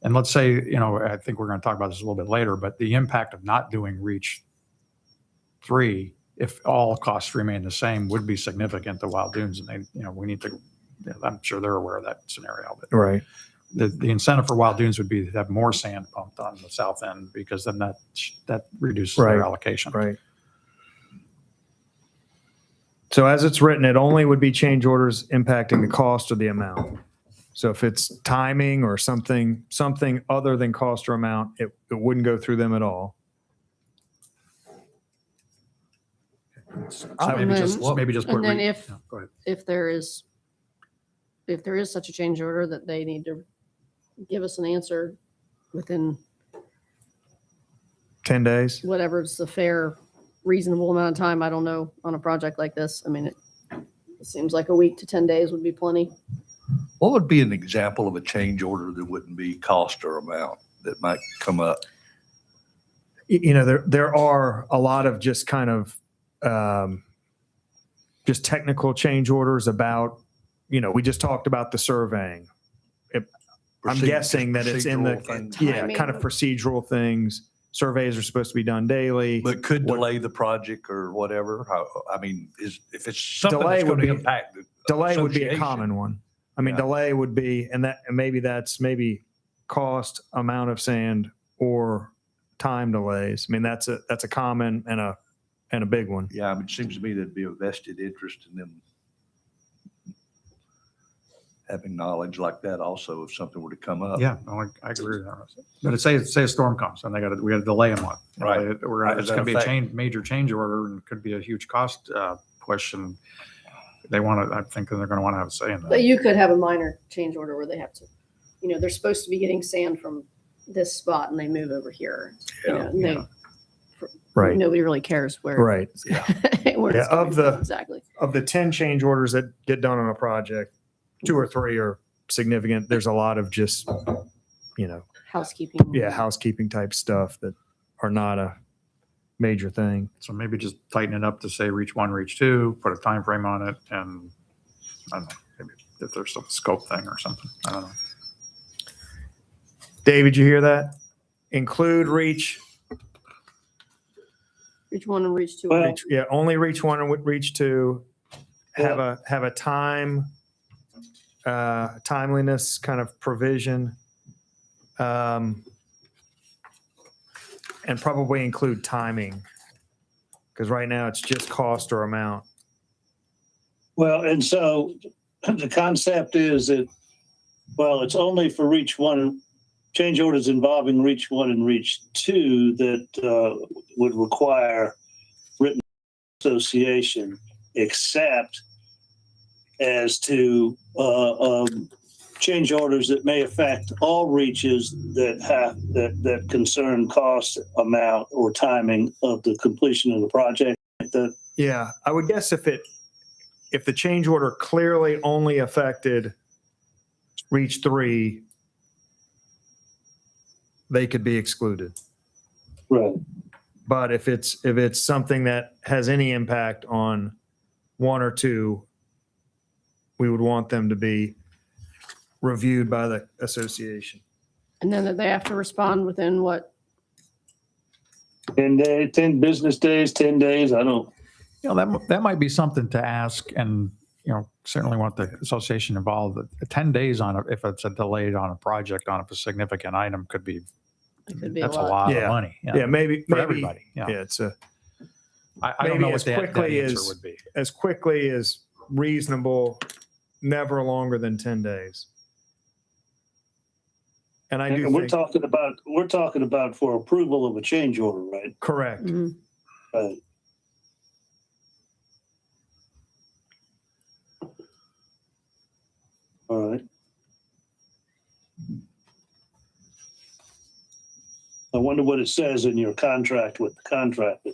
And let's say, I think we're going to talk about this a little bit later, but the impact of not doing reach 3, if all costs remain the same, would be significant to Wild Dunes. And we need to, I'm sure they're aware of that scenario, but Right. the incentive for Wild Dunes would be to have more sand pumped on the south end, because then that reduces Right. their allocation. Right. So as it's written, it only would be change orders impacting the cost or the amount. So if it's timing or something other than cost or amount, it wouldn't go through them at all. So I maybe would- just put. And then re- if- yeah, go ahead. If there is such a change order, that they need to give us an answer within 10 days. whatever's a fair, reasonable amount of time. I don't know, on a project like this. I mean, it seems like a week to 10 days would be plenty. What would be an example of a change order that wouldn't be cost or amount that might come up? There are a lot of just kind of just technical change orders about, we just talked about the surveying. I'm guessing that it's in Procedural things. Timing. kind of procedural things. Surveys are supposed to be done daily. But could What- delay the project or whatever. If it's something Delay that's going would to be- impact the Delay would be a association. common one. I mean, Yeah. delay would be, and maybe that's cost, amount of sand, or time delays. I mean, that's a common and a big one. Yeah, I mean, it seems to me there'd be a vested interest in them having knowledge like that also if something were to come up. Yeah, no, I agree with that. But say a storm comes and we got to delay a month. Right. It's How does going to that be a affect? major change order, and could be a huge cost push, and I think they're going to want to have a say in But that. you could have a minor change order where they have to, they're supposed to be getting sand from this spot and they move over here. And they, Right. nobody really cares where. Right. where Yeah, it's coming of the- from exactly. Of the 10 change orders that get done on a project, 2 or 3 are significant. There's a lot of just, Housekeeping. housekeeping type stuff that are not a major thing. So maybe just tighten it up to say reach 1, reach 2, put a time frame on it, and I don't know, maybe if there's some scope thing or something. I don't know. David, you hear that? Include reach, Reach 1 and reach 2. Well, only reach 1 and reach 2. Have a timeliness kind of provision. And probably include timing. Because right now it's just cost or amount. Well, and so the concept is that, it's only for reach one, change orders involving reach 1 and reach 2 that would require written association, except as to change orders that may affect all reaches that concern cost, amount, or timing of the completion of the project. Yeah, I would guess if the change order clearly only affected reach 3, they could be excluded. Right. But if it's something that has any impact on 1 or 2, we would want them to be reviewed by the association. And then they have to respond within what? 10 business days, 10 days. I don't, That might be something to ask, and, certainly want the association involved. 10 days if it's a delayed on a project on a significant item could be, It could be that's a lot. lot Yeah. of money. Yeah, maybe, For maybe, everybody. yeah, Yeah. it's a, I don't maybe know as what that quickly answer as- would be. as quickly as reasonable, never longer than 10 days. And I do and we're think, talking about for approval of a change order, right? correct. Mhm. Right. All right. I wonder what it says in your contract with the contractor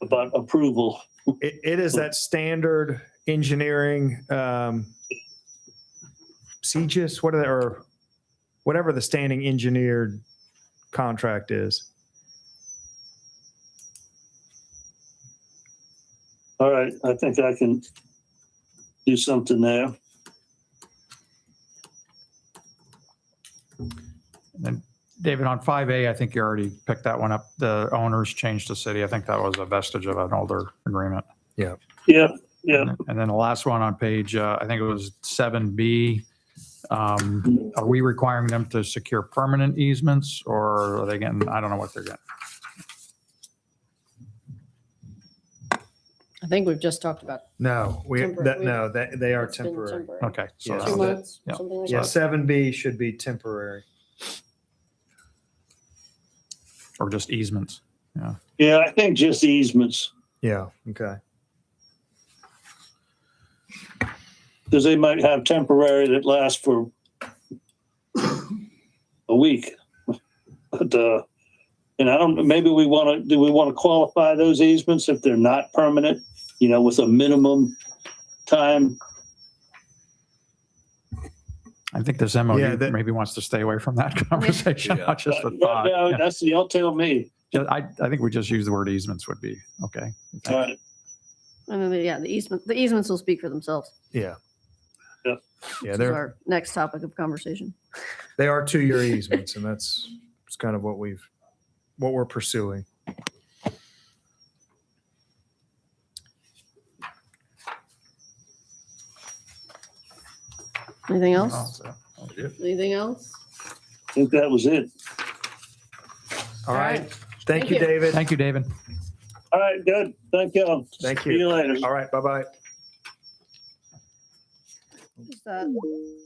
about approval. It is that standard engineering, CGIS, or whatever the standing engineered contract is. All right, I think I can do something there. And David, on 5A, I think you already picked that one up. The owners changed the city. I think that was a vestige of an older agreement. Yeah, yeah. And then the last one on page, I think it was 7B. Are we requiring them to secure permanent easements, or are they getting, I don't know what they're getting. I think we've just talked about No, they are it's been temporary. Okay. So Yeah. that 2 was it. months, Yeah. something like Yeah, that. 7B should be temporary. Or just easements. Yeah, I think just easements, Yeah, okay. because they might have temporary that lasts for a week. But, and I don't, maybe do we want to qualify those easements if they're not permanent, with a minimum time? I think this Yeah, MOU that- maybe wants to stay away from that conversation, Yeah. not just the No, thought. Yeah. that's, y'all tell me. I think we just use the word easements would be okay. All right. And then, the easements will speak for themselves. Yeah. Yep. Yeah, This is our next topic of conversation. they are 2-year easements, and that's kind of what we're pursuing. Anything else? Anything else? I think that was it. All right. Thank Thank you, you. David. Thank you, David. All right, good. Thank y'all. Thank See you. you later. All right, bye-bye. Is that,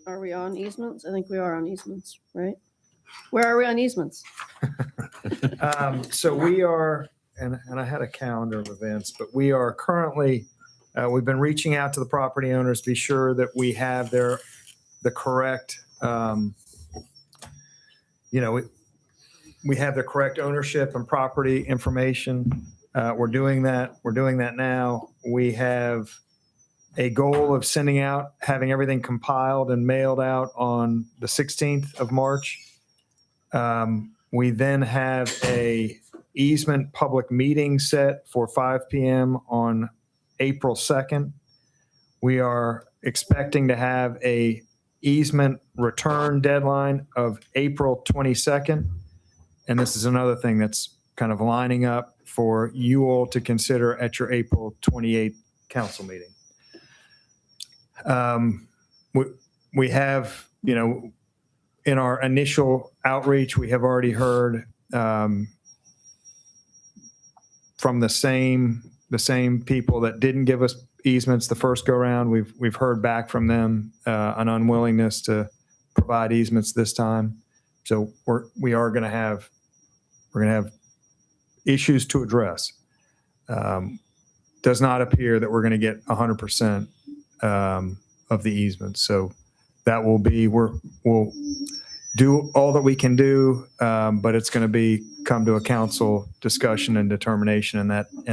are we on easements? I think we are on easements, right? Where are we on easements? So we are, and I had a calendar of events, but we are currently, we've been reaching out to the property owners, be sure that we have the correct, we have the correct ownership and property information. We're doing that. We're doing that now. We have a goal of having everything compiled and mailed out on the 16th of March. We then have a easement public meeting set for 5 p.m. on April 2nd. We are expecting to have a easement return deadline of April 22nd. And this is another thing that's kind of lining up for you all to consider at your April 28th council meeting. We have, in our initial outreach, we have already heard from the same people that didn't give us easements the first go round. We've heard back from them an unwillingness to provide easements this time. So we're going to have issues to address. Does not appear that we're going to get 100% of the easements. So that will be, we'll do all that we can do, but it's going to come to a council discussion and determination in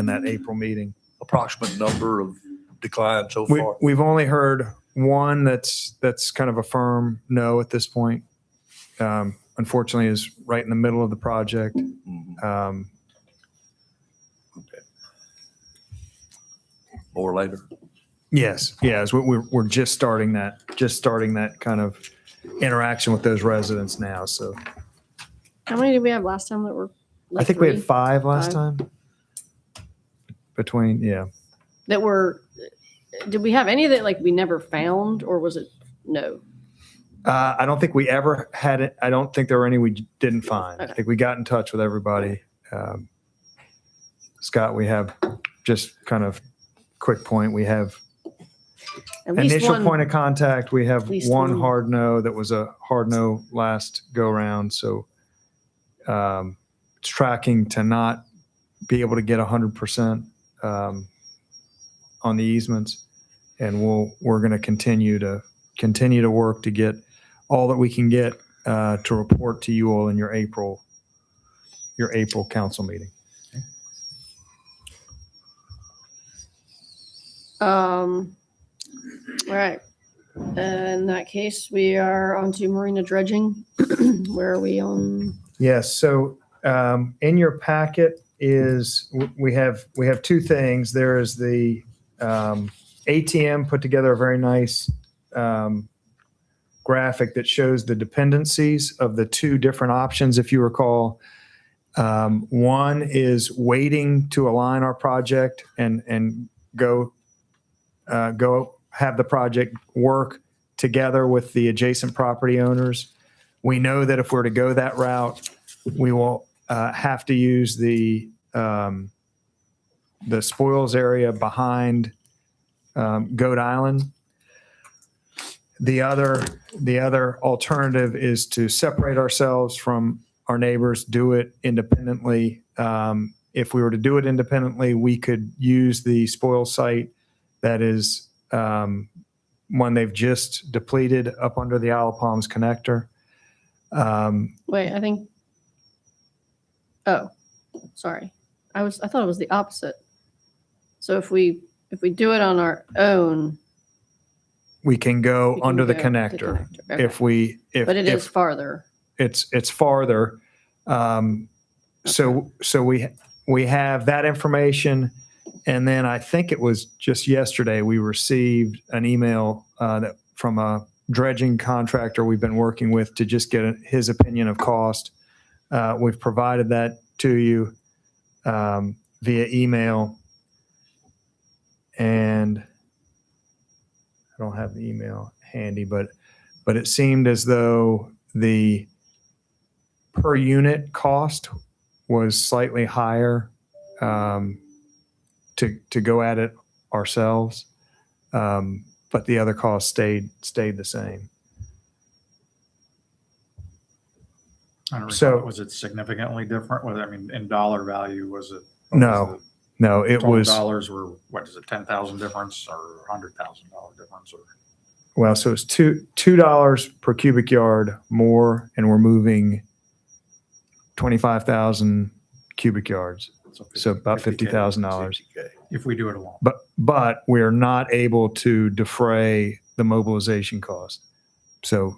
that April meeting. Approximate number of declines so far? We've only heard one that's kind of a firm no at this point. Unfortunately, is right in the middle of the project. Mhm. Or later? Yes, we're just starting that kind of interaction with those residents now. So How many did we have last time that were? I like think we had three 5 last Five. time. Between, yeah. That were, did we have any that like we never found, or was it, no? I don't think we ever had it. I don't think there were any we didn't find. I Okay. think we got in touch with everybody. Scott, we have just kind of quick point. We have At least initial one. point of contact. We have At least one one. hard no that was a hard no last go round. So it's tracking to not be able to get 100% on the easements. And we're going to continue to work to get all that we can get to report to you all in your April council meeting. All right. In that case, we are on to marina dredging. Where are we on? Yes. So in your packet is we have two things. There is the ATM put together a very nice graphic that shows the dependencies of the two different options. If you recall, one is waiting to align our project and go have the project work together with the adjacent property owners. We know that if we're to go that route, we will have to use the spoils area behind Goat Island. The other alternative is to separate ourselves from our neighbors, do it independently. If we were to do it independently, we could use the spoil site that is one they've just depleted up under the Isle of Palms connector. Wait, I think. Oh, sorry. I thought it was the opposite. So if we do it on our own, We can go we can under the go connector. Okay. If But it is farther. it's farther. So we have that information. And then I think it was just yesterday, we received an email from a dredging contractor we've been working with to just get his opinion of cost. We've provided that to you via email. And I don't have the email handy, but it seemed as though the per unit cost was slightly higher to go at it ourselves, but the other costs stayed the same. I don't So- recall, was it significantly different? I mean, in dollar value, was it? No, it Total was, dollars were, what is it, 10,000 difference or $100,000 difference? Or well, so it's $2 per cubic yard more, and we're moving 25,000 cubic yards. So about $50,000. $50K. if we do it alone. But we're not able to defray the mobilization cost. So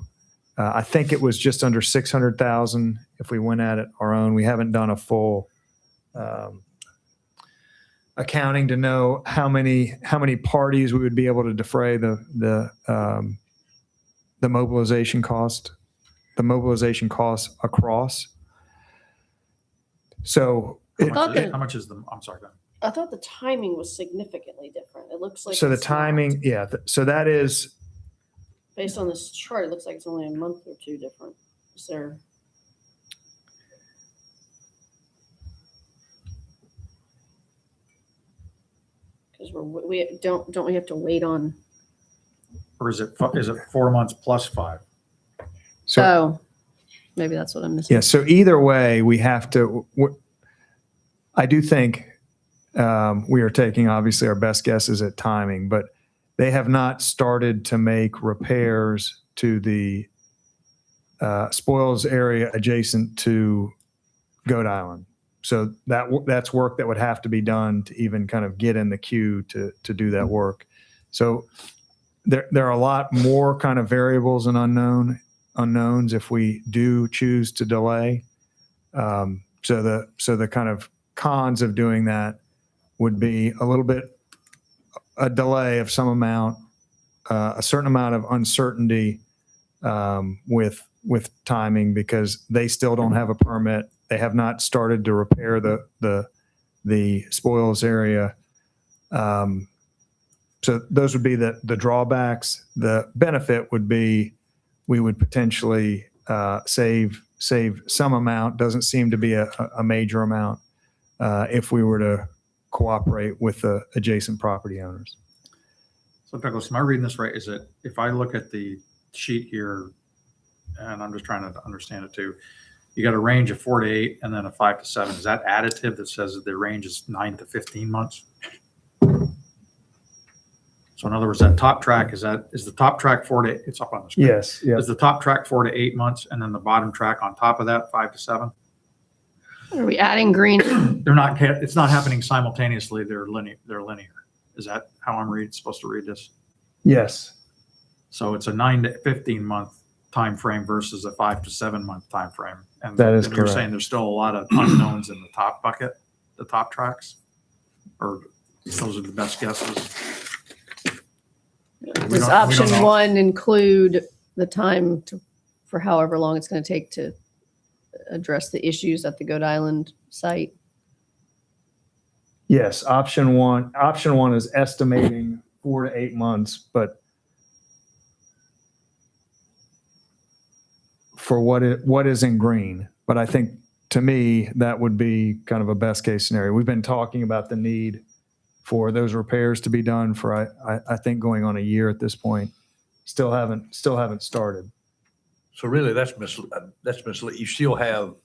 I think it was just under 600,000 if we went at it our own. We haven't done a full accounting to know how many parties we would be able to defray the mobilization costs across. So How much is the, I'm sorry, go ahead. I thought the timing was significantly different. It looks like. so the it's not. timing, yeah. So that is, Based on this chart, it looks like it's only a month or two different. Is there? Because don't we have to wait on? Or is it 4 months plus 5? so Oh, maybe that's what I'm missing. yeah. So either way, we have to. I do think we are taking obviously our best guesses at timing, but they have not started to make repairs to the spoils area adjacent to Goat Island. So that's work that would have to be done to even kind of get in the queue to do that work. So there are a lot more kind of variables and unknowns if we do choose to delay. So the kind of cons of doing that would be a little bit a delay of some amount, a certain amount of uncertainty with timing because they still don't have a permit. They have not started to repair the spoils area. So those would be the drawbacks. The benefit would be we would potentially save some amount. Doesn't seem to be a major amount if we were to cooperate with the adjacent property owners. So Douglas, am I reading this right? Is it, if I look at the sheet here, and I'm just trying to understand it too, you got a range of 4 to 8 and then a 5 to 7. Is that additive that says that the range is 9 to 15 months? So in other words, that top track, is the top track 4 to 8? It's up on the screen. Yes. Is the top track 4 to 8 months and then the bottom track on top of that 5 to 7? Are we adding green? It's not happening simultaneously. They're linear. Is that how I'm supposed to read this? Yes. So it's a 9 to 15 month time frame versus a 5 to 7 month time frame. And That is you're correct. saying there's still a lot of unknowns in the top bucket, the top tracks, or those are the best guesses. Does we don't option know. 1 include the time for however long it's going to take to address the issues at the Goat Island site? Yes. Option one is estimating 4 to 8 months, but for what is in green. But I think to me, that would be kind of a best case scenario. We've been talking about the need for those repairs to be done for, I think going on a year at this point. Still haven't started. So really, that's misleading. You still have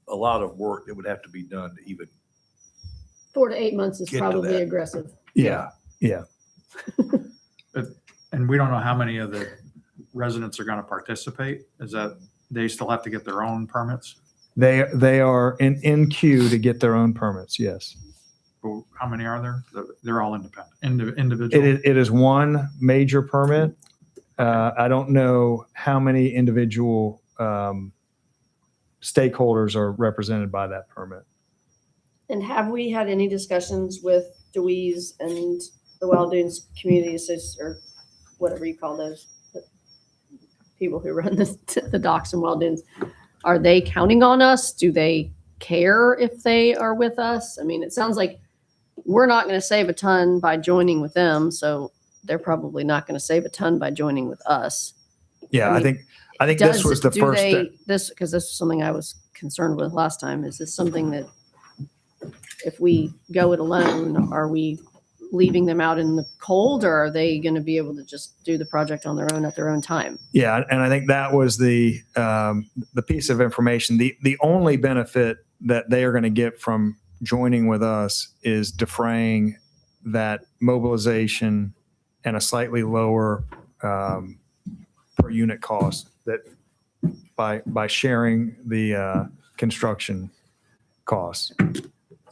a lot of work that would have to be done to even, 4 to 8 months is Get to probably that. aggressive. Yeah. And we don't know how many of the residents are going to participate. Is that they still have to get their own permits? They are in queue to get their own permits. Yes. But how many are there? They're all independent, individual. It is one major permit. I don't know how many individual stakeholders are represented by that permit. And have we had any discussions with Deweese and the Wild Dunes Community Association, or whatever you call those, the people who run the docks in Wild Dunes? Are they counting on us? Do they care if they are with us? I mean, it sounds like we're not going to save a ton by joining with them, so they're probably not going to save a ton by joining with us. Yeah, I I mean, think this was the do first they- step. because this was something I was concerned with last time. Is this something that if we go it alone, are we leaving them out in the cold, or are they going to be able to just do the project on their own at their own time? Yeah, and I think that was the piece of information. The only benefit that they are going to get from joining with us is defraying that mobilization and a slightly lower per unit cost that by sharing the construction costs.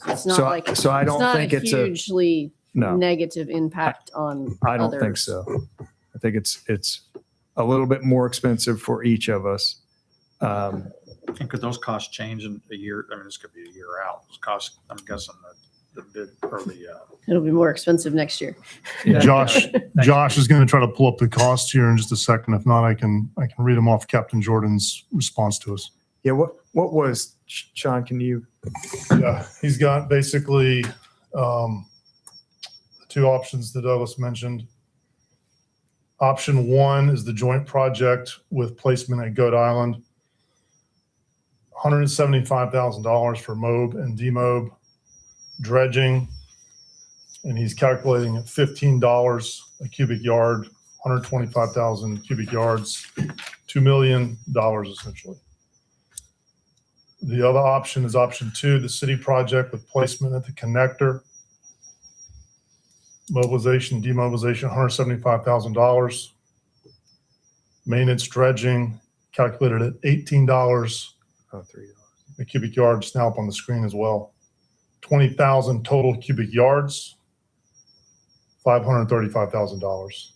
It's not So like so I don't think it's not a hugely no. negative impact on I don't think others. so. I think it's a little bit more expensive for each of us. And could those costs change in a year? I mean, this could be a year out. Those costs, I'm guessing the bid or the, It'll be more expensive next year. Josh is going to try to pull up the costs here in just a second. If not, I can read them off Captain Jordan's response to us. Yeah, what was, Sean, can you? Yeah, he's got basically the two options that Douglas mentioned. Option one is the joint project with placement at Goat Island. $175,000 for mob and demob, dredging, and he's calculating at $15 a cubic yard, 125,000 cubic yards, $2 million essentially. The other option is option two, the city project with placement at the connector. Mobilization, demobilization, $175,000. Maintenance dredging calculated at $18 Oh, $3. a cubic yard, it's now up on the screen as well. 20,000 total cubic yards, $535,000.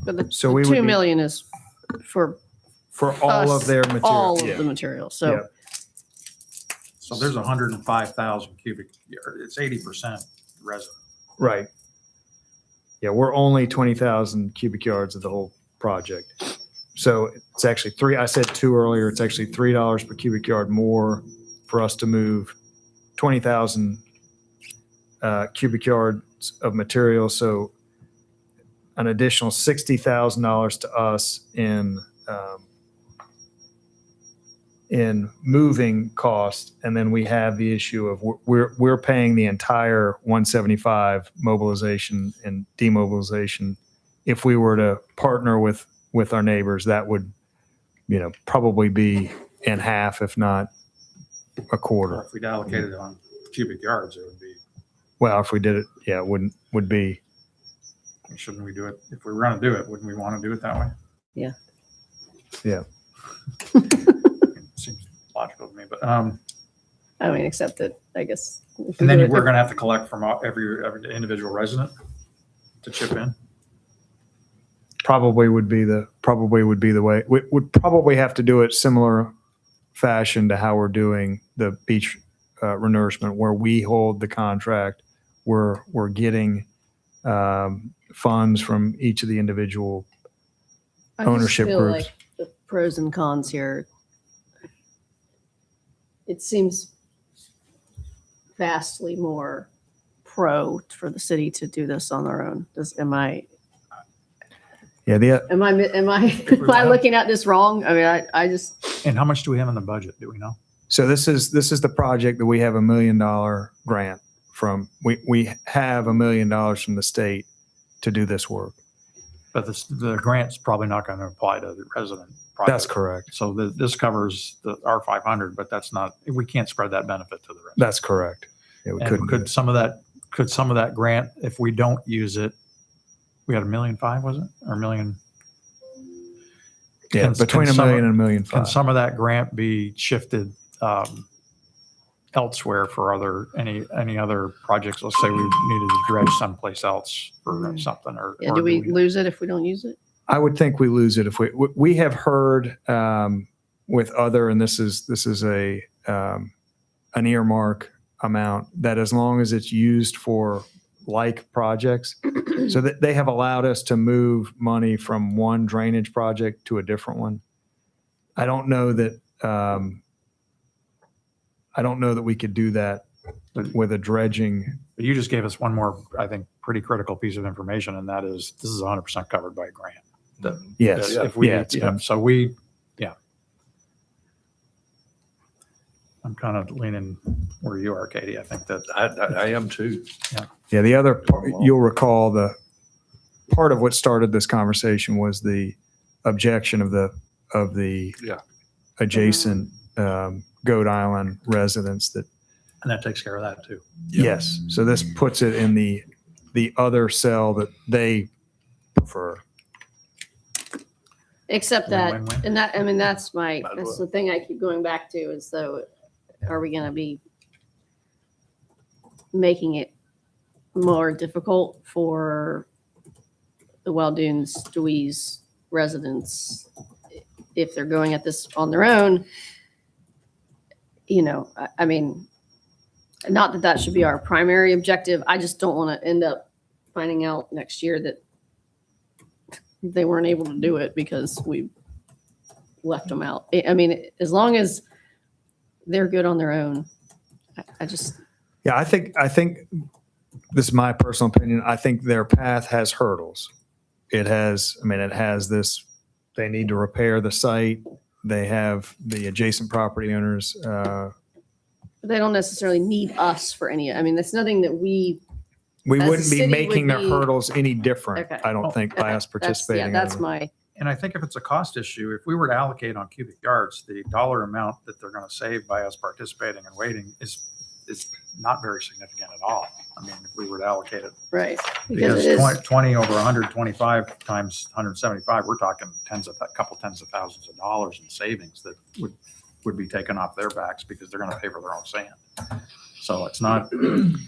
But the, So the we would 2 be- million is for For all us, of their material. all Yeah. of the material. So Yeah. so there's 105,000 cubic, it's 80% resident. Right. Yeah, we're only 20,000 cubic yards of the whole project. So it's actually I said 2 earlier, it's actually $3 per cubic yard more for us to move 20,000 cubic yards of material. So an additional $60,000 to us in moving cost. And then we have the issue of we're paying the entire 175 mobilization and demobilization. If we were to partner with our neighbors, that would, probably be in half, if not a Or quarter. if we'd allocated it on cubic yards, it would be, Well, if we did it, yeah, it would be. shouldn't we do it? If we were going to do it, wouldn't we want to do it that way? Yeah. Yeah. Seems logical to me, but, I mean, except that I guess. if we and then do it- we're going to have to collect from every individual resident to chip in. Probably would be the way. We would probably have to do it similar fashion to how we're doing the beach renourishment, where we hold the contract. We're getting funds from each of the individual. I just ownership feel groups. like the pros and cons here. It seems vastly more pro for the city to do this on their own. Yeah, Am I looking at this wrong? I mean, I just, And how much do we have in the budget? Do we know? so this is the project that we have $1 million grant from. We have $1 million from the state to do this work. But the grant's probably not going to apply to the resident project. That's correct. So this covers the R500, but that's not, we can't spread that benefit to the rest. That's correct. Yeah, we couldn't. And do could some of that grant, if we don't use it, we had $1.5 million, was it? Or $1 million? it. Yeah, can between $1 some million of- and $1.5 million. Can some of that grant be shifted elsewhere for any other projects? Let's say we needed to dredge someplace else for something or. yeah, or do we lose it if we don't use it? I would think we lose it if we have heard with other, and this is a an earmark amount, that as long as it's used for like projects, so that they have allowed us to move money from one drainage project to a different one. I don't know that we could do that with a dredging. But you just gave us one more, I think, pretty critical piece of information, and that is this is 100% covered by a grant. Yes. If we, Yeah, it's been- so we, yeah. I'm kind of leaning where you are, Katie. I think that I am too. Yeah, the other, you'll recall the part of what started this conversation was the objection of the Yeah. adjacent Goat Island residents that, and that takes care of that too. yes. So this puts it in the other cell that they prefer. Except that, Win-win-win. and that, I mean, that's Might as the thing I keep going back to is though, are we going to be making it more difficult for the Wild Dunes, Dewey's residents if they're going at this on their own? I mean, not that should be our primary objective. I just don't want to end up finding out next year that they weren't able to do it because we left them out. I mean, as long as they're good on their own, I just, Yeah, I think this is my personal opinion. I think their path has hurdles. It has this, they need to repair the site. They have the adjacent property owners. they don't necessarily need us for any, I mean, that's nothing that we, We As a wouldn't be city making would their be- hurdles any different, Okay. I don't think, by okay, us yeah, participating. that's in it. my, And I think if it's a cost issue, if we were to allocate on cubic yards, the dollar amount that they're going to save by us participating and waiting is not very significant at all. I mean, if we were to allocate it, right. because Because it is, 20 over 125 times 175, we're talking a couple tens of thousands of dollars in savings that would be taken off their backs because they're going to pay for their own sand. So it's not,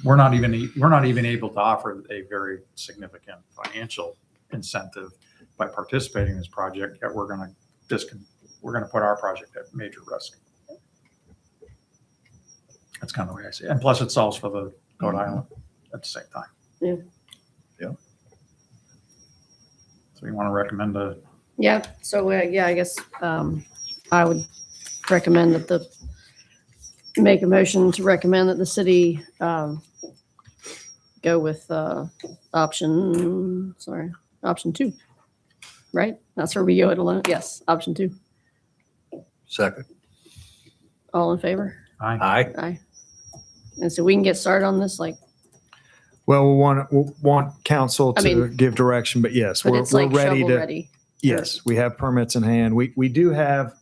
we're not even able to offer a very significant financial incentive by participating in this project, yet we're going to put our project at major risk. That's kind of the way I see it. And plus it solves for the Goat Island at the same time. So you want to recommend a, Yeah, so, yeah, I guess, I would recommend that make a motion to recommend that the city, go with, option 2, right? That's where we go it alone. Yes, option 2. Second. All in favor? aye, Aye. Aye. And so we can get started on this, like, Well, we'll want council I to mean- give direction, but yes, but we're it's like ready shovel to. ready. Yes, we have permits in hand. We do have,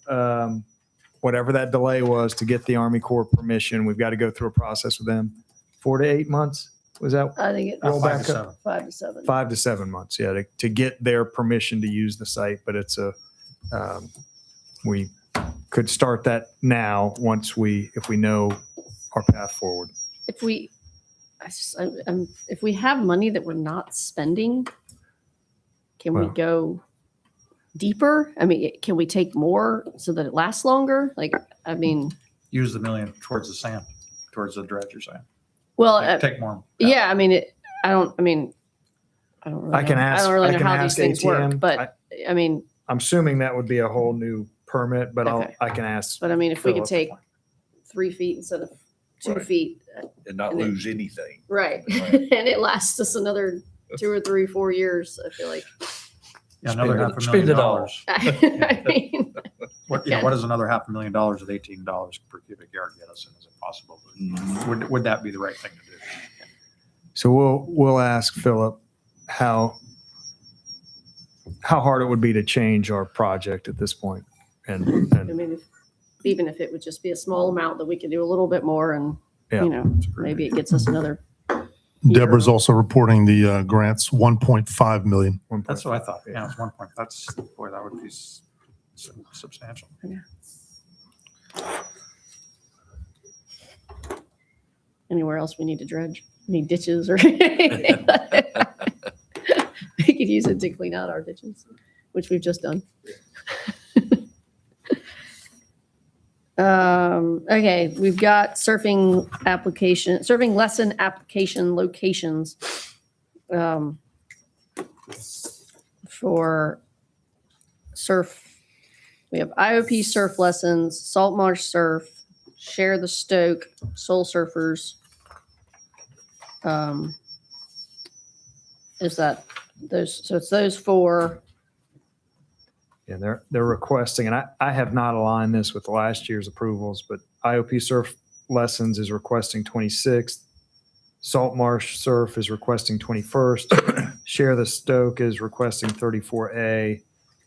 whatever that delay was to get the Army Corps permission. We've got to go through a process with them. 4 to 8 months? Was that I think Roll it's back 5 to up. 7. 5 to 7. 5 to 7 months? Yeah, to get their permission to use the site, but it's we could start that now if we know our path forward. If we, if we have money that we're not spending, can we Well- go deeper? I mean, can we take more so that it lasts longer? Like, I mean, Use the million towards the sand, towards the dredge, you're saying. well, Take more. yeah, I mean, I don't really I can know. ask- I don't really I know can how these ask things work, ATM. but I mean, I'm assuming that would be a whole new permit, but Okay. I can ask. but I mean, if we could Philip. take 3 feet instead of 2 Right. feet, And not And then- lose anything. right. Right. And it lasts us another 2 or 3, 4 years, I feel like. Yeah, another Spend it all. $500,000. I mean, What, Yeah. what does another $500,000 at $18 per cubic yard get us? And is it possible? Would that be the right thing to do? So we'll ask Philip how hard it would be to change our project at this point. I And mean, even if it would just be a small amount that we could do a little bit more and, Yeah. you know, maybe it gets us another. Deborah's also reporting the grants, 1.5 million. That's what I thought. Yeah, it's 1 point. Boy, that would be substantial. Anywhere else we need to dredge? Any ditches or anything? We could use it to clean out our ditches, which we've just done. Okay, we've got surfing lesson application locations. For surf, we have IOP surf lessons, Salt Marsh Surf, Share the Stoke, Soul Surfers. Is that those? So it's those 4. yeah, they're requesting, and I have not aligned this with last year's approvals, but IOP Surf Lessons is requesting 26th. Salt Marsh Surf is requesting 21st. Share the Stoke is requesting 34A,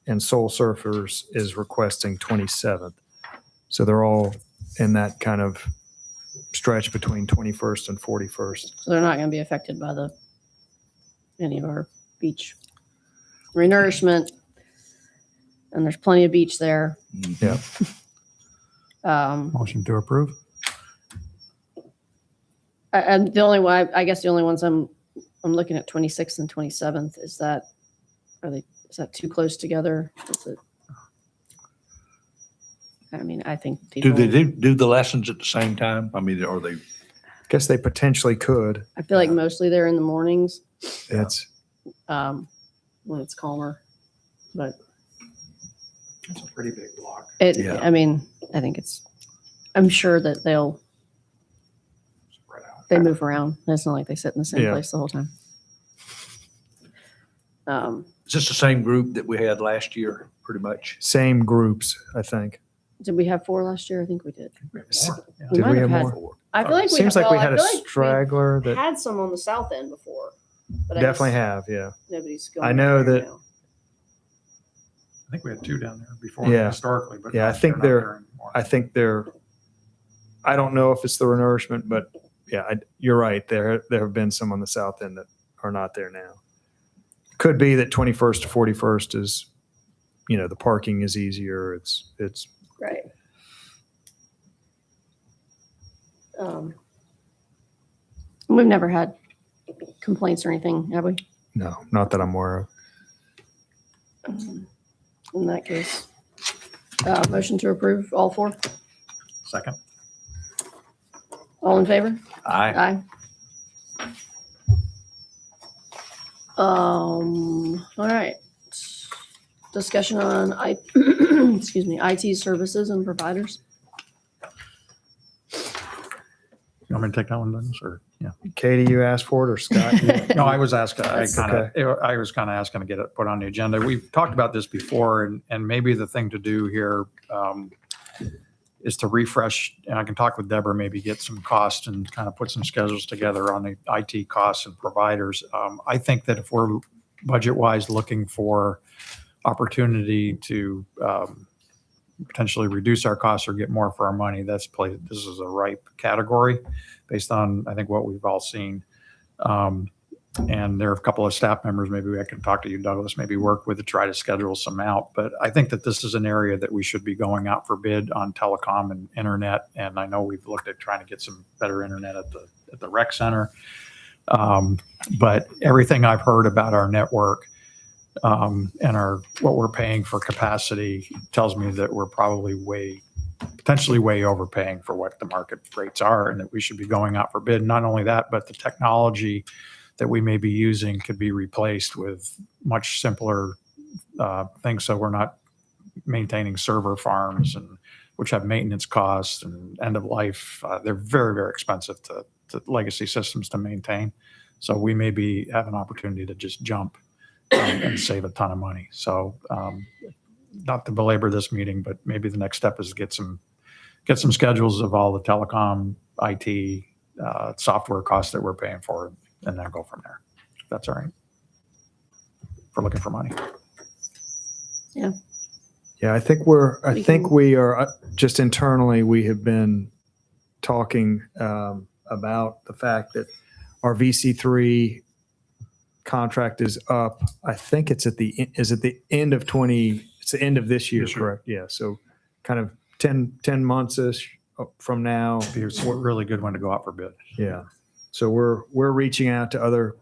and Soul Surfers is requesting 27th. So they're all in that kind of stretch between 21st and 41st. So they're not going to be affected by any of our beach renourishment. And there's plenty of beach there. Yeah. Motion to approve? And the only one, I guess the only ones I'm looking at 26th and 27th, is that too close together? Is it? I mean, I think Do people, they do the lessons at the same time? I mean, are they? Guess they potentially could. I feel like mostly they're in the mornings, It's, when it's calmer. But It's a pretty big block. Yeah. I mean, I'm sure that Spread out. they move around. It's not like they sit in the same Yeah. place the whole time. Is this the same group that we had last year, pretty much? same groups, I think. Did we have 4 last year? I think we did. We have more. Yeah. We Did might we have have had- more? I feel like we Seems like we well, had I a feel like we straggler that had some on the south end before. But definitely I guess have, yeah. nobody's going. I know there that- now. I think we had 2 down there before Yeah. historically, but Yeah, I think not they're- there anymore. I don't know if it's the renourishment, but yeah, you're right. There have been some on the south end that are not there now. Could be that 21st to 41st is, the parking is easier. It's Right. We've never had complaints or anything, have we? no, not that I'm aware of. In that case, motion to approve all 4. Second? All in favor? Aye. Aye. All right. discussion on excuse me, IT services and providers. You want me to take that one, Douglas, or, yeah? Katie, you asked for it, or Scott? No, I was asking, I That's was kind of asking to get it put on the agenda. We've talked about this before, and maybe the thing to do here is to refresh, and I can talk with Deborah, maybe get some costs and kind of put some schedules together on the IT costs and providers. I think that if we're budget-wise looking for opportunity to potentially reduce our costs or get more for our money, this is a ripe category based on, I think, what we've all seen. And there are a couple of staff members, maybe I can talk to you, Douglas, maybe work with to try to schedule some out. But I think that this is an area that we should be going out for bid on telecom and internet. And I know we've looked at trying to get some better internet at the rec center. But everything I've heard about our network and what we're paying for capacity tells me that we're probably potentially way overpaying for what the market rates are, and that we should be going out for bid. Not only that, but the technology that we may be using could be replaced with much simpler things, so we're not maintaining server farms, and which have maintenance costs and end of life. They're very, very expensive to legacy systems to maintain. So we may have an opportunity to just jump and save a ton of money. So not to belabor this meeting, but maybe the next step is to get some schedules of all the telecom, IT, software costs that we're paying for, and then go from there. If that's all right. If we're looking for money. Yeah, I think we are just internally, we have been talking about the fact that our VC3 contract is up. I think it's at the end of it's the end of this year, This year. correct? Yeah. So kind of 10 months-ish from now. It's a really good one to go out for bid. Yeah. So we're reaching out to other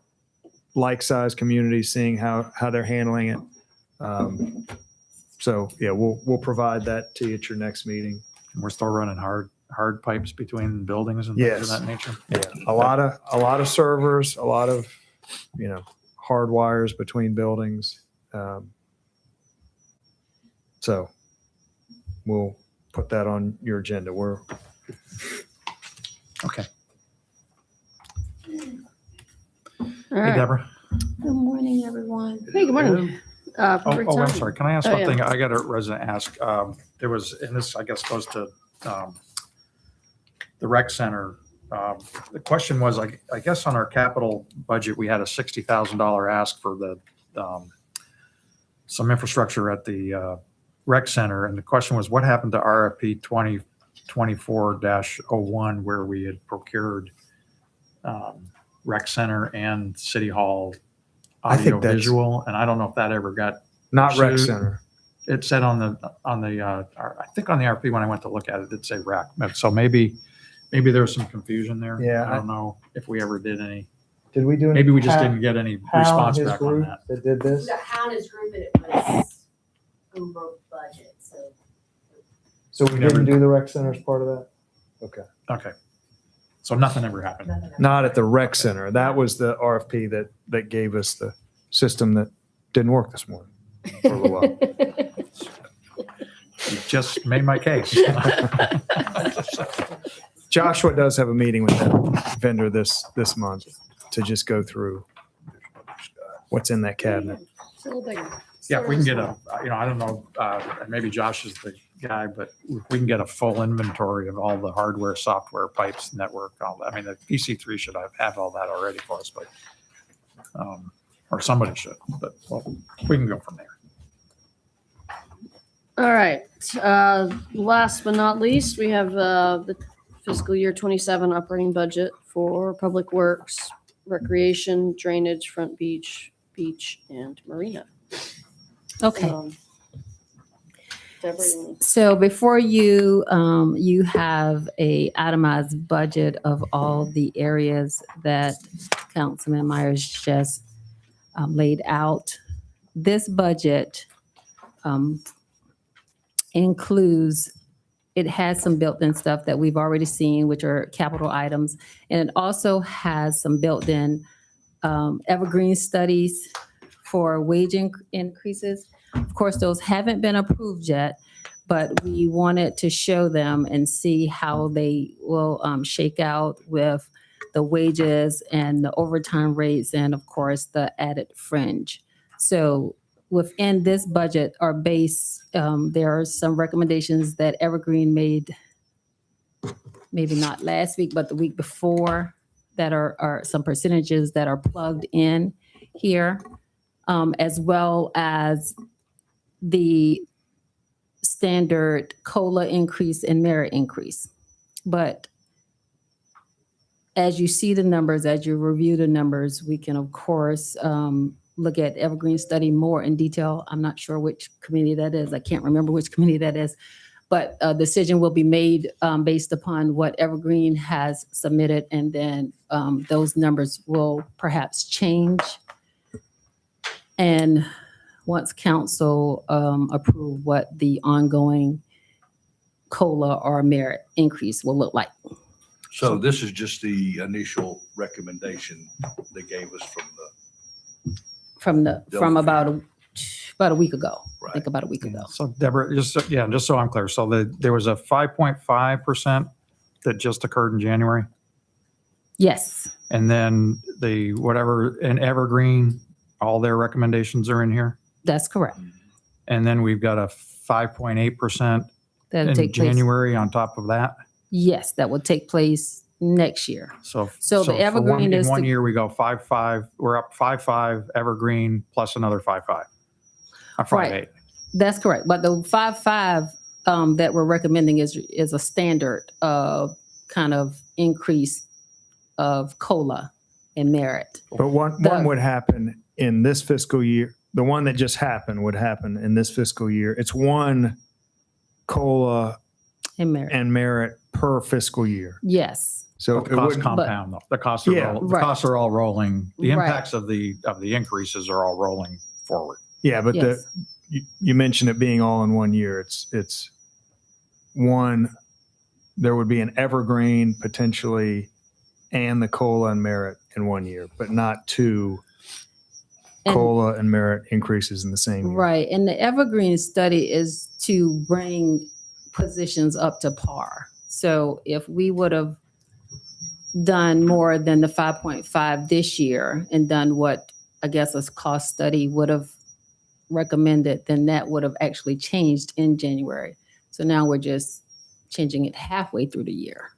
like-sized communities, seeing how they're handling it. So yeah, we'll provide that to you at your next meeting. And we're still running hard pipes between buildings and things Yes. of that nature. Yeah, a lot of servers, a lot of, hard wires between buildings. So we'll put that on your agenda. Okay. All Hey, right. Deborah. Good morning, everyone. Hey, good morning. Perfect I'm time. sorry. Can I ask Oh, yeah. something? I got a resident ask. There was, and this, I guess, goes to the rec center. The question was, I guess on our capital budget, we had a $60,000 ask for some infrastructure at the rec center. And the question was, what happened to RFP 2024-01, where we had procured rec center and city hall I think audio that's- visual? And I don't know if that ever got, Not rec So- center. it said on the I think on the RFP when I went to look at it, it did say rec. So maybe there was some confusion there. Yeah, I don't know if we ever did any, Did we do maybe we just didn't get any response back on that. that did this? The Hownes group, and it was over budget, so. So we didn't do the rec center as part of that? Okay. So nothing ever happened. nothing else. Not at the rec center. That was the RFP that gave us the system that didn't work this morning for a little while. You just made my case. Joshua does have a meeting with that vendor this month to just go through what's in that cabinet. It's a little bigger. Yeah, if we can get I don't know, and maybe Josh is the guy, but if we can get a full inventory of all the hardware, software, pipes, network, all that. I mean, the PC3 should have all that already for us, but, or somebody should, but we can go from there. All right. Last but not least, we have the fiscal year 27 operating budget for Public Works, Recreation, Drainage, Front Beach, and Marina. Okay, Deborah, you want so before you, you have a itemized budget of all the areas that Councilman Myers just laid out. This budget includes, it has some built-in stuff that we've already seen, which are capital items. And it also has some built-in evergreen studies for wage increases Of course, those haven't been approved yet, but we wanted to show them and see how they will shake out with the wages and the overtime rates and of course the added fringe. So within this budget or base, there are some recommendations that Evergreen made, maybe not last week, but the week before, that are some percentages that are plugged in here, as well as the standard COLA increase and merit increase. But as you see the numbers, as you review the numbers, we can of course look at Evergreen study more in detail. I'm not sure which committee that is. I can't remember which committee that is. But a decision will be made based upon what Evergreen has submitted, and then those numbers will perhaps change. And once council approve what the ongoing COLA or merit increase will look like. So this is just the initial recommendation they gave us from the, From about a week ago. I right? think about a week ago. So Deborah, just so I'm clear, so there was a 5.5% that just occurred in January, Yes, and then the whatever in Evergreen, all their recommendations are in here, that's correct. and then we've got a 5.8% That'll in take place. January on top of that. Yes, that will take place next year. So So the for Evergreen in is one the- year we go 5.5. We're up 5.5 Evergreen plus another 5.5. Right. 5.8. That's correct. But the 5.5 that we're recommending is a standard kind of increase of COLA and merit. But one The- would happen in this fiscal year. The one that just happened would happen in this fiscal year. It's one COLA And merit. and merit per fiscal year. Yes, So But it the costs wouldn't, compound though. The costs are Yeah. the Right. costs are all rolling. The Right. impacts of the increases are all rolling forward. yeah, but yes. you mentioned it being all in one year. It's one, there would be an evergreen potentially and the COLA and merit in one year, but not two And- COLA and merit increases in the same year. Right. And the Evergreen study is to bring positions up to par. So if we would have done more than the 5.5 this year and done what I guess a cost study would have recommended, then that would have actually changed in January. So now we're just changing it halfway through the year.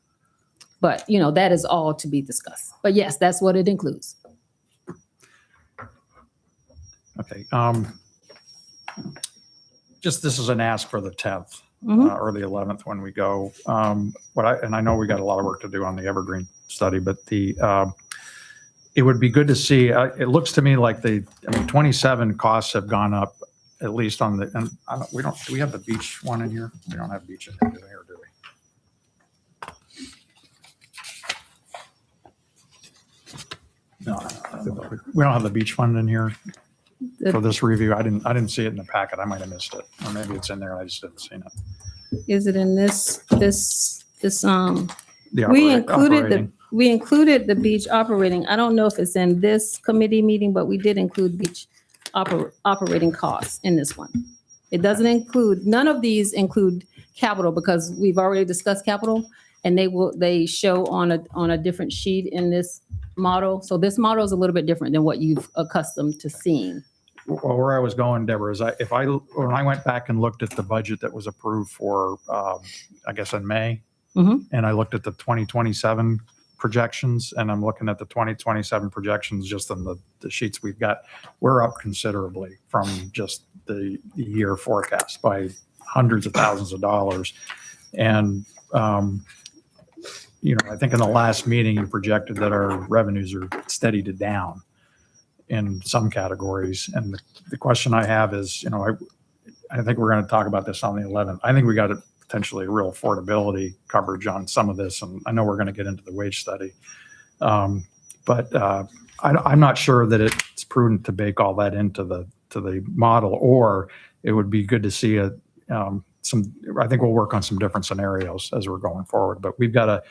But, that is all to be discussed. But yes, that's what it includes. Okay. Just this is an ask for the 10th Mhm. or the 11th when we go. And I know we got a lot of work to do on the Evergreen study, but it would be good to see. It looks to me like 27 costs have gone up at least on the. And do we have the beach one in here? We don't have beach in here, do we? Or do we? No, we don't have the beach fund in here for this review. I didn't see it in the packet. I might have missed it, or maybe it's in there. I just didn't see it. Is it in this? The We operating. included the beach operating. I don't know if it's in this committee meeting, but we did include beach operating costs in this one. It doesn't include, none of these include capital because we've already discussed capital and they show on a different sheet in this model. So this model is a little bit different than what you've accustomed to seeing. Well, where I was going, Deborah, is when I went back and looked at the budget that was approved for, I guess in May, Mhm. and I looked at the 2027 projections, and I'm looking at the 2027 projections just on the sheets we've got, we're up considerably from just the year forecast by hundreds of thousands of dollars. And, I think in the last meeting, you projected that our revenues are steady to down in some categories. And the question I have is, I think we're going to talk about this on the 11th. I think we got potentially real affordability coverage on some of this. And I know we're going to get into the wage study. But I'm not sure that it's prudent to bake all that into the model, or it would be good to see I think we'll work on some different scenarios as we're going forward, but we've got a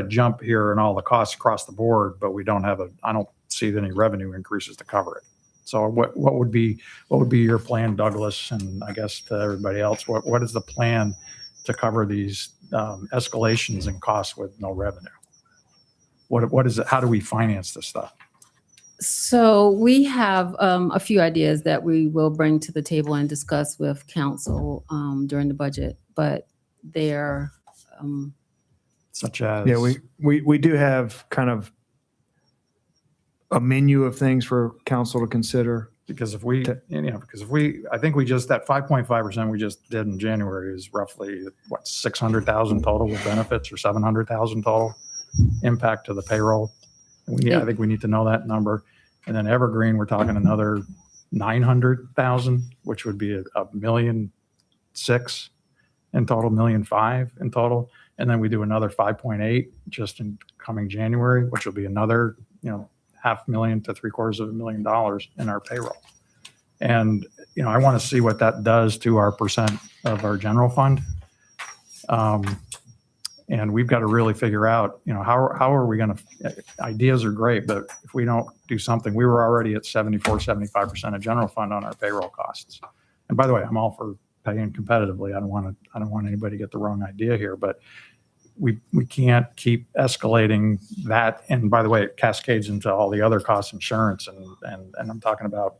jump here in all the costs across the board, but I don't see any revenue increases to cover it. So what would be your plan, Douglas, and I guess to everybody else, what is the plan to cover these escalations in costs with no revenue? What is it? How do we finance this stuff? So we have a few ideas that we will bring to the table and discuss with council during the budget, but they're Such as Yeah, we do have kind of a menu of things for council to consider. because if we, I think we just, that 5.5% we just did in January is roughly, what, 600,000 total with benefits, or 700,000 total impact to the payroll. I think we need to know that number. And then Evergreen, we're talking another 900,000, which would be $1.6 million in total, $1.5 million in total. And then we do another 5.8 just in coming January, which will be another, $500,000 to $750,000 in our payroll. And, I want to see what that does to our percent of our general fund. And we've got to really figure out, how are we going to, ideas are great, but if we don't do something, we were already at 75% of general fund on our payroll costs. And by the way, I'm all for paying competitively. I don't want anybody to get the wrong idea here, but we can't keep escalating that. And by the way, it cascades into all the other costs, insurance, and I'm talking about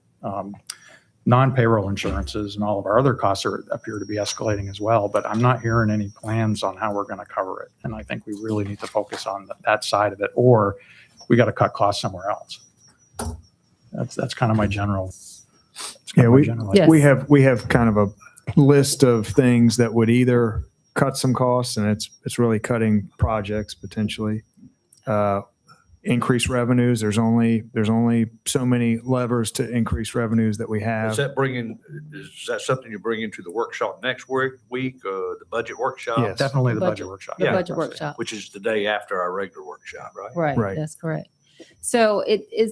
non-payroll insurances, and all of our other costs appear to be escalating as well. But I'm not hearing any plans on how we're going to cover it. And I think we really need to focus on that side of it, or we got to cut costs somewhere else. That's kind of my general. Yes. We have kind of a list of things that would either cut some costs, and it's really cutting projects potentially. Increase revenues. There's only so many levers to increase revenues that we have. Is that something you bring into the workshop next week, the budget workshop? Yes. Definitely the Budget. budget workshop. The budget workshop. Which is the day after our regular workshop, right? Right, Right. that's correct. So it is,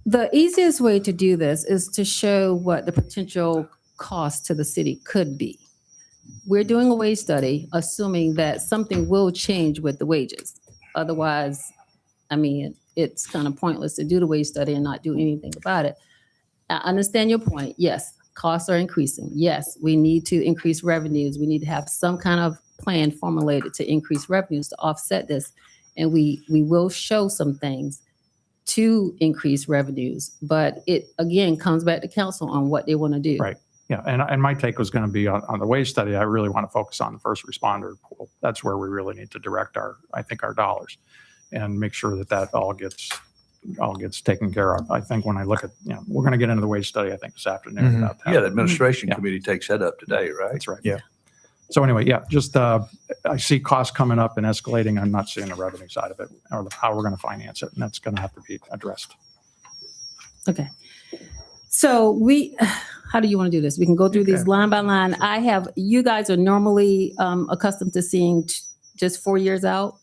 the easiest way to do this is to show what the potential cost to the city could be. We're doing a wage study, assuming that something will change with the wages. Otherwise, it's kind of pointless to do the wage study and not do anything about it. I understand your point. Yes, costs are increasing. Yes, we need to increase revenues. We need to have some kind of plan formulated to increase revenues to offset this. And we will show some things to increase revenues, but it again comes back to council on what they want to do. Right. Yeah, and my take was going to be on the wage study. I really want to focus on the first responder pool. That's where we really need to direct our dollars, and make sure that all gets taken care of. I think when I look at, we're going to get into the wage study, I think this afternoon. Mhm. About that. Yeah, the administration Yeah. committee takes that up today, right? That's right. Yeah. So anyway, just I see costs coming up and escalating. I'm not seeing the revenue side of it, or how we're going to finance it, and that's going to have to be addressed. Okay. So how do you want to do this? We can go through these line by line. You guys are normally accustomed to seeing just 4 years out.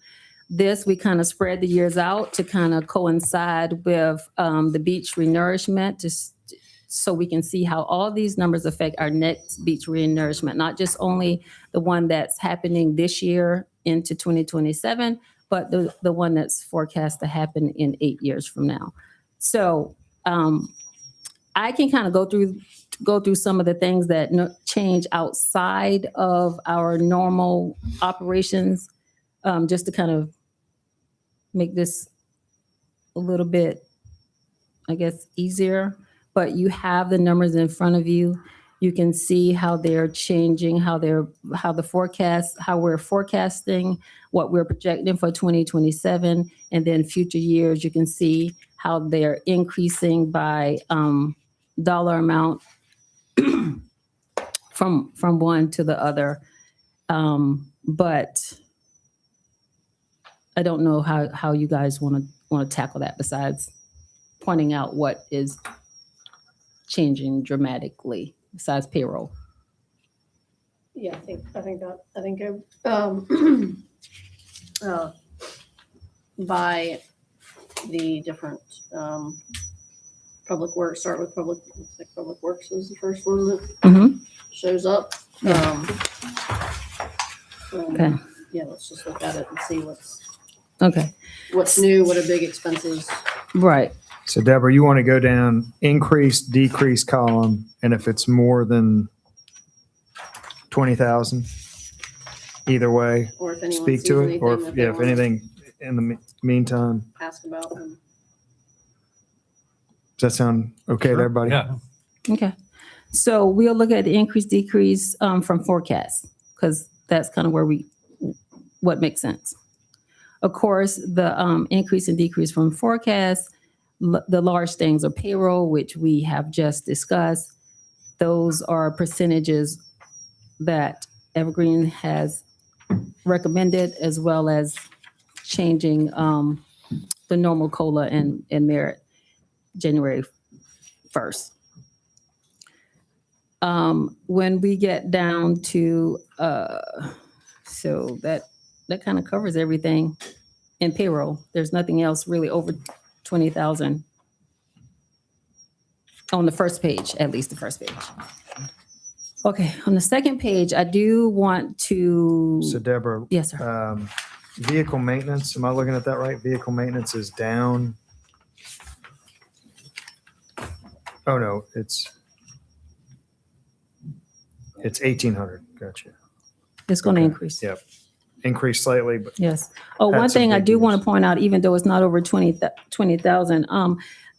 We kind of spread the years out to kind of coincide with the beach renourishment, just so we can see how all these numbers affect our next beach renourishment, not just only the one that's happening this year into 2027, but the one that's forecast to happen in 8 years from now. So I can kind of go through some of the things that change outside of our normal operations, just to kind of make this a little bit, I guess, easier. But you have the numbers in front of you. You can see how they're changing, how we're forecasting, what we're projecting for 2027, and then future years. You can see how they're increasing by dollar amount from one to the other. But I don't know how you guys want to tackle that, besides pointing out what is changing dramatically besides payroll. Yeah, I think by the different public works, start with public works is the first one that Mhm. shows up. Okay. Yeah, let's just look at it and see Okay. what's new, what are big expenses. Right. So Deborah, you want to go down increase, decrease column, and if it's more than 20,000, either way, Or if anyone speak sees to it, anything or that if, they yeah, if wanna anything in the meantime, ask about them. does that sound okay to Sure. everybody? Yeah. Okay. So we'll look at the increase, decrease from forecast, because that's kind of what makes sense. Of course, the increase and decrease from forecast, the large things are payroll, which we have just discussed. Those are percentages that Evergreen has recommended, as well as changing the normal COLA and merit January 1st. When we get down to, so that kind of covers everything in payroll. There's nothing else really over 20,000 on the first page, at least the first page. Okay, on the second page, I do want to, So Deborah, yes, sir. vehicle maintenance, am I looking at that right? Vehicle maintenance is down. Oh, no, it's 1,800. Gotcha. It's going to okay. increase. Yep. Increased slightly, but Yes. Oh, Had one some thing I big do want moves. to point out, even though it's not over 20,000,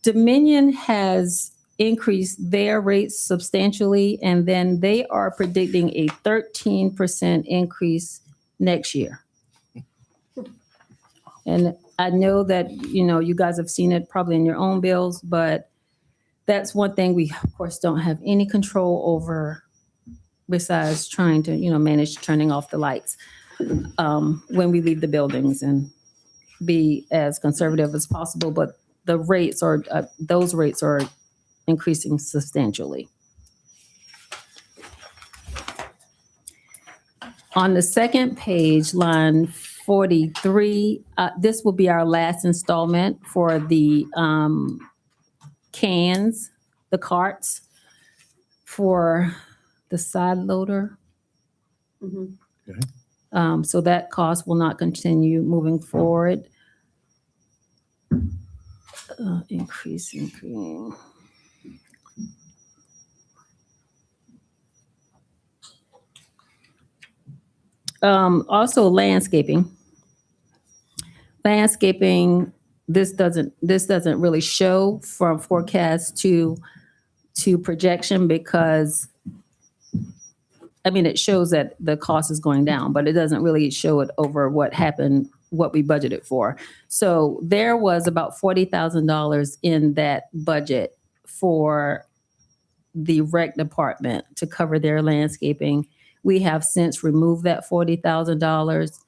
Dominion has increased their rates substantially, and then they are predicting a 13% increase next year. And I know that, you guys have seen it probably in your own bills, but that's one thing we, of course, don't have any control over besides trying to, manage turning off the lights when we leave the buildings and be as conservative as possible. But the rates are, those rates are increasing substantially. On the second page, line 43, this will be our last installment for the cans, the carts for the side loader. Mhm. So that cost will not continue moving forward. Increasing. Also landscaping. Landscaping, this doesn't really show from forecast to projection because it shows that the cost is going down, but it doesn't really show it over what happened, what we budgeted for. So there was about $40,000 in that budget for the rec department to cover their landscaping. We have since removed that $40,000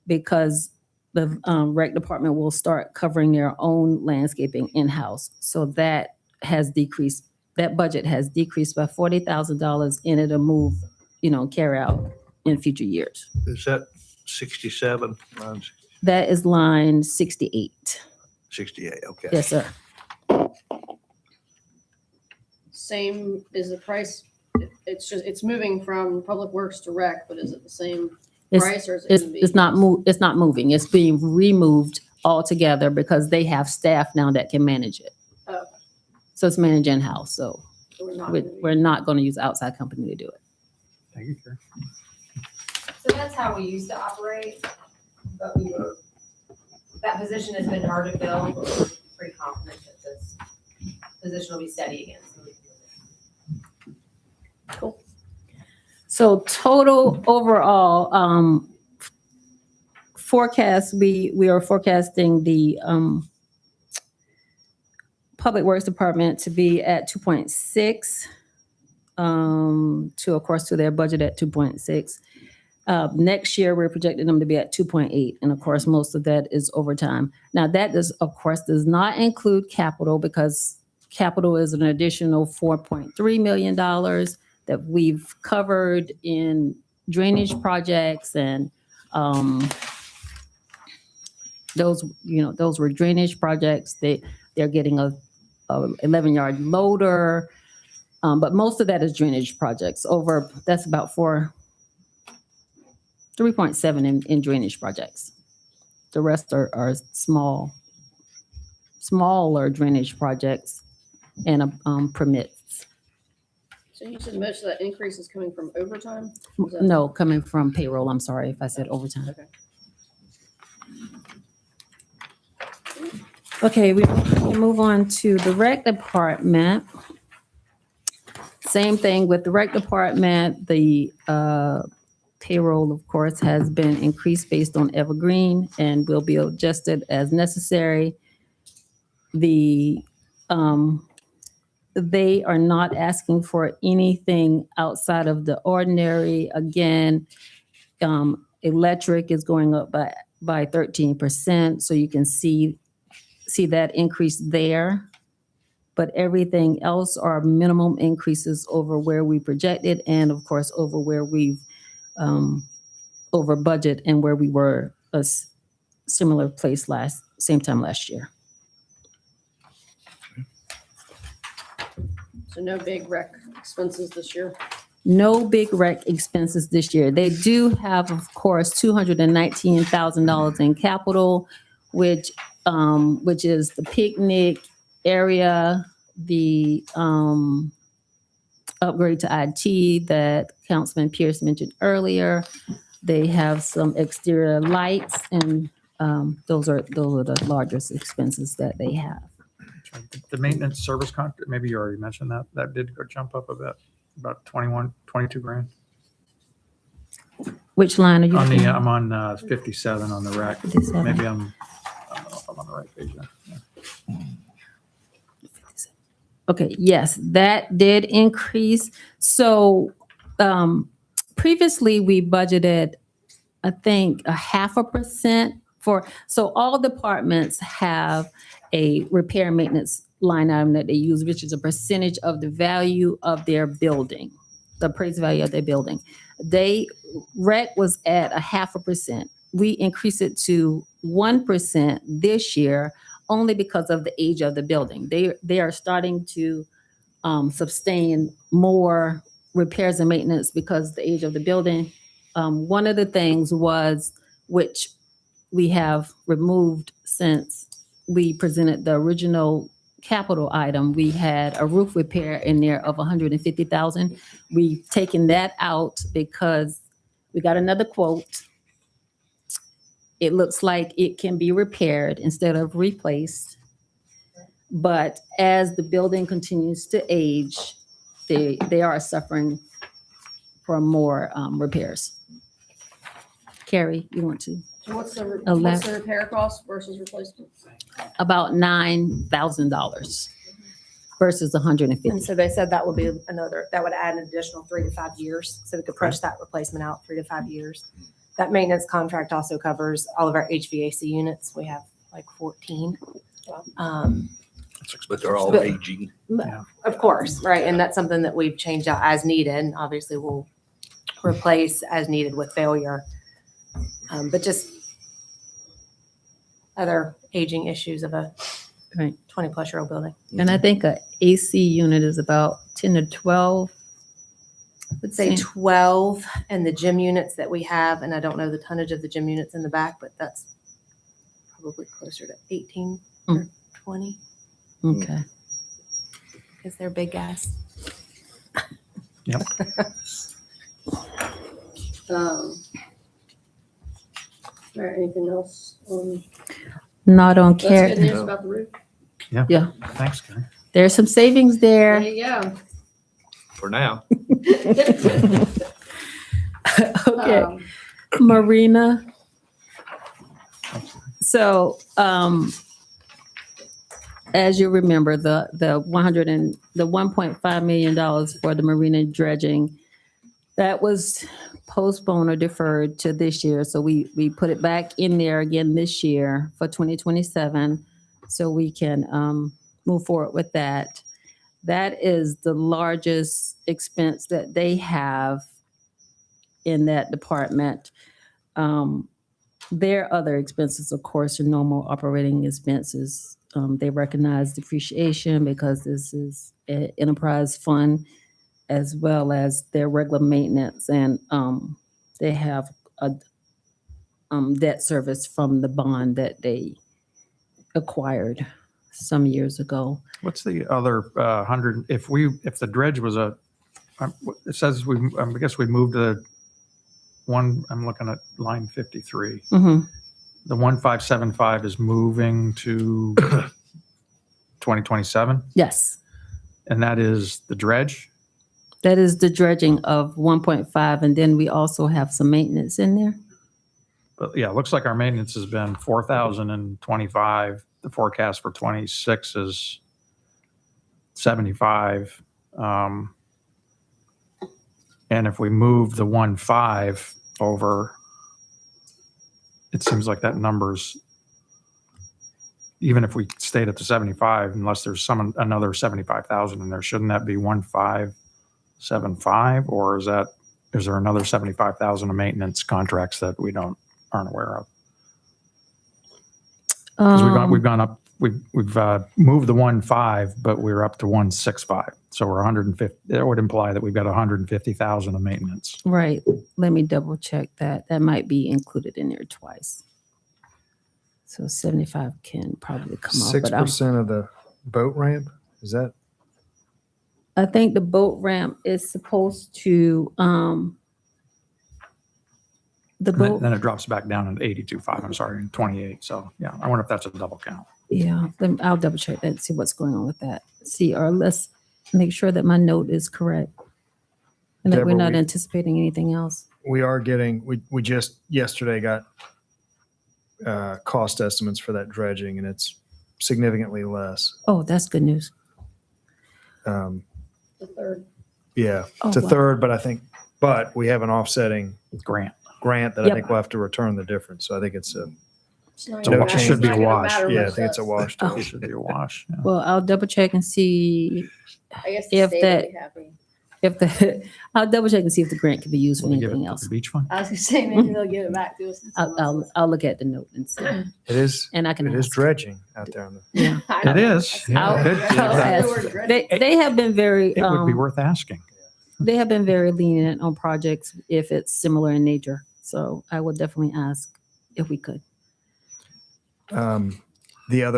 because the rec department will start covering their own landscaping in-house. So that has decreased, that budget has decreased by $40,000 and it'll move, carry out in future years. Is that 67, line That is line 68. 68? Okay. Yes, sir. Same is the price. It's moving from Public Works to Rec, but is it the same It's- price or is it It's, gonna be? it's not moving. It's being removed altogether because they have staff now that can manage it. Oh, okay. So it's managed in-house. So So we're not. we're not going to use outside company to do it. Thank you, Karen. So that's how we used to operate, but that position has been hard to fill, but we're pretty confident that this position will be steady again. So we can move it. So total overall forecast, we are forecasting the Public Works Department to be at 2.6, to their budget at 2.6. Next year, we're projecting them to be at 2.8, and of course, most of that is overtime. Now, that does not include capital because capital is an additional $4.3 million that we've covered in drainage projects and those were drainage projects. They're getting a 11-yard loader, but most of that is drainage projects. That's about 3.7 in drainage projects. The rest are small smaller drainage projects and permits. So you said most of that increase is coming from overtime? Is that- No, coming from payroll. I'm sorry if I said overtime. Okay. Okay, we move on to the rec department. Same thing with the rec department. The payroll, of course, has been increased based on Evergreen and will be adjusted as necessary. They are not asking for anything outside of the ordinary. Again, electric is going up by 13%, so you can see that increase there. But everything else are minimum increases over where we projected and of course over where we've over budget and where we were a similar place same time last year. So no big rec expenses this year? No big rec expenses this year. They do have, of course, $219,000 in capital, which is the picnic area, the upgrade to IT that Councilman Pierce mentioned earlier. They have some exterior lights, and those are the largest expenses that they have. The maintenance service contract, maybe you already mentioned that. That did go jump up a bit, about 22 grand. Which line are you? On looking at? I'm on 57 on the rec. 57. Maybe I don't know if I'm on the right page now. Yeah. Okay, yes, that did increase. So previously we budgeted, I think, 0.5% so all departments have a repair and maintenance line item that they use, which is a percentage of the value of their building, the appraised value of their building. Rec was at 0.5%. We increased it to 1% this year only because of the age of the building. They are starting to sustain more repairs and maintenance because of the age of the building. One of the things was, which we have removed since we presented the original capital item, we had a roof repair in there of $150,000. We've taken that out because we got another quote. It looks like it can be repaired instead of replaced. But as the building continues to age, they are suffering from more repairs. Carrie, you want to? So what's the Elect- repair cost versus replacement? About $9,000 versus And $150,000. so they said that would be that would add an additional 3 to 5 years. So we could push that replacement out 3 to 5 years. That maintenance contract also covers all of our HVAC units. We have like 14. But they're all But- aging. Of course, right? And that's something that we've changed out as needed. Obviously, we'll replace as needed with failure. But just other aging issues of a Right. 20-plus-year-old building. And I think a AC unit is about 10 to 12. I would say 12, and the gym units that we have, and I don't know the tonnage of the gym units in the back, but that's probably closer to 18 or 20 Okay. because they're big guys. Yep. All right, anything else? Not on That's good care. news about the roof. Thanks, Gary. There's some savings There there. you go. For now. Okay, Um, Marina. So, as you remember, the $1.5 million for the marina dredging, that was postponed or deferred to this year. So we put it back in there again this year for 2027, so we can move forward with that. That is the largest expense that they have in that department. Their other expenses, of course, are normal operating expenses. They recognize depreciation because this is an enterprise fund, as well as their regular maintenance, and they have a debt service from the bond that they acquired. some years ago. What's the other 100, if the dredge was it says I guess we moved I'm looking at line 53. Mhm. The 1575 is moving to 2027, Yes, and that is the dredge. that is the dredging of 1.5, and then we also have some maintenance in there. But yeah, it looks like our maintenance has been 4,025. The forecast for 26 is 75. And if we move the 1.5 over, it seems like that number's, even if we stayed at the 75, unless there's another 75,000 in there, shouldn't that be 1,575? Or is there another 75,000 of maintenance contracts that we aren't aware of? Because we've gone up, we've moved the 1.5, but we're up to 1.65. So we're 150. That would imply that we've got 150,000 of maintenance. Right. Let me double check that. That might be included in there twice. So 75 can probably come off. But 6% of the boat ramp, is that? I think the boat ramp is supposed to, the boat, Then it drops back down to 82.5. I'm sorry, in 28. So yeah, I wonder if that's a double count. yeah, I'll double check that and see what's going on with that. See, or let's make sure that my note is correct. And that we're Deborah, not we- anticipating anything else. We are getting, we just yesterday got cost estimates for that dredging, and it's significantly less. Oh, that's good news. Um, The third. Yeah, Oh, it's a wow. third, but we have an offsetting Grant. grant that I Yep. think we'll have to return the difference. So I think it's a, It's not No gonna change. matter- Should be it's a not gonna wash. matter yeah, I much think it's a to us. wash. to Oh. It us. should be a wash. Yeah. Well, I'll double check and see I guess if the state that- will be happy. if I'll double check and see if the grant can be used for Will they give anything it to else. the beach fund? I was gonna say, maybe they'll give it back to us. I'll look at the note and see. It is, And I can it is ask. dredging out there on the. Yeah. I It know. is. I'll- It- I'll ask. They have been very, It would be worth asking. they have been very lenient on projects if it's similar in nature. So I would definitely ask if we could. The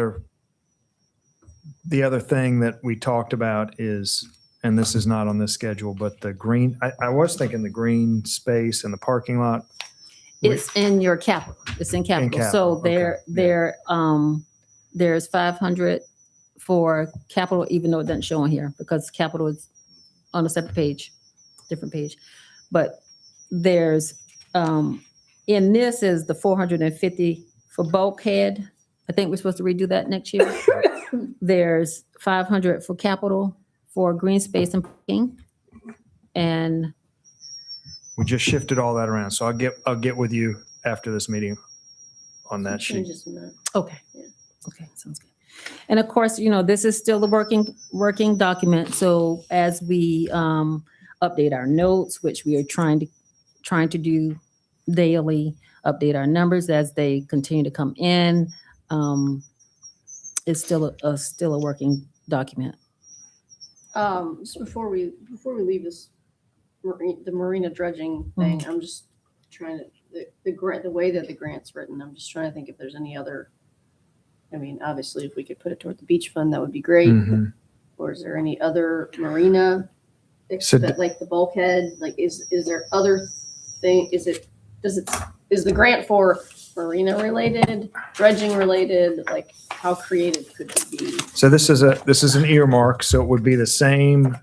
other thing that we talked about is, and this is not on this schedule, but the green, I was thinking the green space in the parking lot. It's in your capital. It's in capital. capital, So okay, there's 500 for capital, even though it doesn't show on here because capital is on a separate page, different page. But there's, in this is the 450 for bulkhead. I think we're supposed to redo that next year. There's 500 for capital for green space and parking. And We just shifted all that around. So I'll get with you after this meeting on that sheet. Changes in that. okay. Yeah. Okay, sounds good. And of course, this is still a working document. So as we update our notes, which we are trying to do daily, update our numbers as they continue to come in. It's still a working document. Just before we leave this, the marina dredging thing, I'm just trying to, the way that the grant's written, I'm just trying to think if there's any other, I mean, obviously, if we could put it toward the beach fund, that would be great. Mhm. Or is there any other marina, So like the bulkhead, like is there other thing, is the grant for marina related, dredging related, like how creative could it be? So this is an earmark, so it would be the same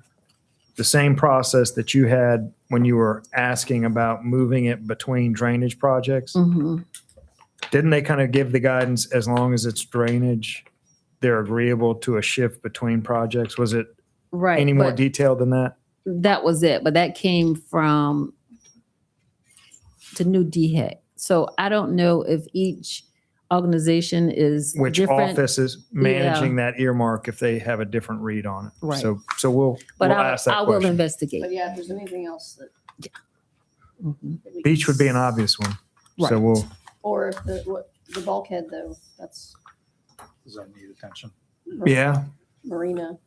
process that you had when you were asking about moving it between drainage projects. Mhm. Didn't they kind of give the guidance, as long as it's drainage, they're agreeable to a shift between projects? Was it Right. any more but detailed than that? that was it, but that came from the new DHEC. So I don't know if each organization is Which different. office is managing that earmark if they have a different read on it? Right. So we'll But ask that I will question. investigate. But yeah, if there's anything else that. Mhm. that we Beach could would be an obvious one. So Right. we'll, Or if the bulkhead though, that's Does that need attention? yeah, marina.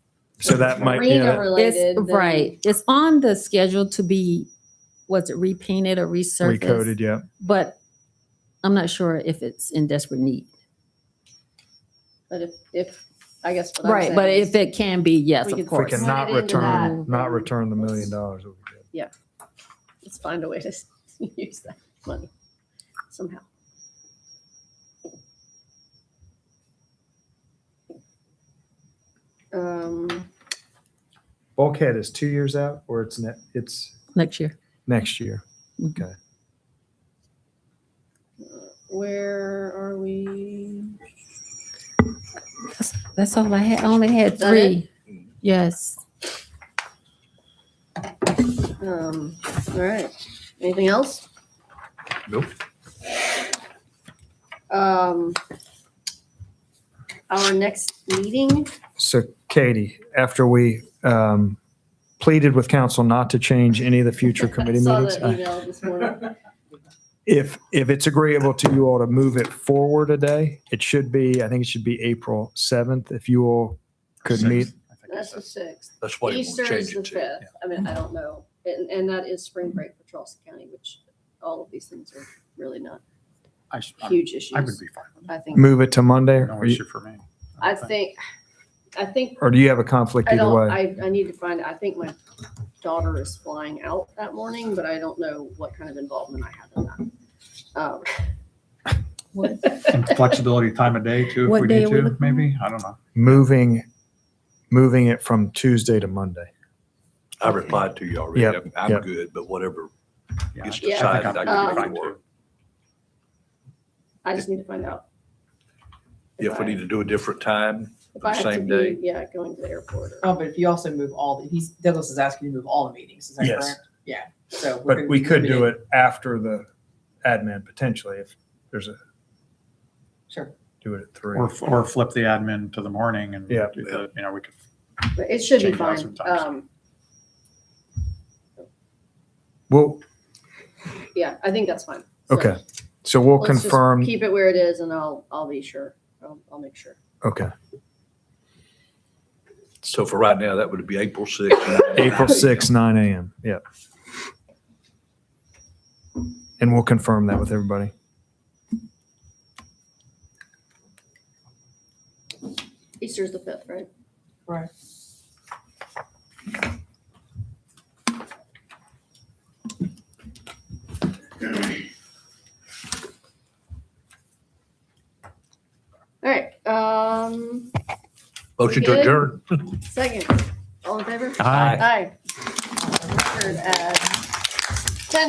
so that might, Marina yeah, related. It's then- right. It's on the schedule to be, was it repainted or resurfaced? recoded, yeah. But I'm not sure if it's in desperate need. But if I guess what I'm Right, saying but is if it can be, yes, we of could- If we course. can Put not it into return, that, not then return the $1 let's- million, would be good. let's find a way to use that money somehow. Bulkhead is 2 years out, or it's Next year. next year. Okay. Where are we? That's all I had. I only had Is that it? 3. Yes. All right. Anything else? Nope. Our next meeting, So Katie, after we pleaded with council not to change any of the future committee I saw meetings, the email this morning. if it's agreeable to you all to move it forward a day, it should be, I think it should be April 7th, if you all could meet. I think That's the it's- 6th. That's what it will Easter is change the it to. 5th. I mean, I don't know. And that is spring break for Charleston County, which all of these things are really not I'm- huge issues. I would be fine with I think, Move it to Monday, it. No issue for me. I don't think, or do you have a conflict I either don't, way? I need to find, I think my daughter is flying out that morning, but I don't know what kind of involvement I have in that. And flexibility time of day too, if What we day need are we to, looking maybe, I don't know. Moving it from Tuesday to Monday. I replied to you already. Yep, I'm yep. good, but whatever Yeah, gets I think decided, I'm I gonna can be make fine it work. too. I just need to find out. If we need to do a different time, If I have to same be, day. yeah, going to the airport. or- Oh, but if you also move Douglas is asking you to move all the meetings, is that Yes. correct? Yeah, so. we're But gonna we be could do limited. it after the admin potentially, if there's a, Sure. do it at 3. Or flip the admin to the morning and Yeah. do the, we could. But it should be Change out fine. sometimes. Well, Yeah, I think that's fine. So okay, so we'll let's just confirm, Keep it where it is and I'll be sure. I'll make sure. okay, So for right now, that would be April 6th. April 6th, 9 a.m., yep. And we'll confirm that with everybody. Easter's the 5th, right? Right. All right, Motion to Good. adjourn. second. All in favor? Aye. Aye. Record at 10:30.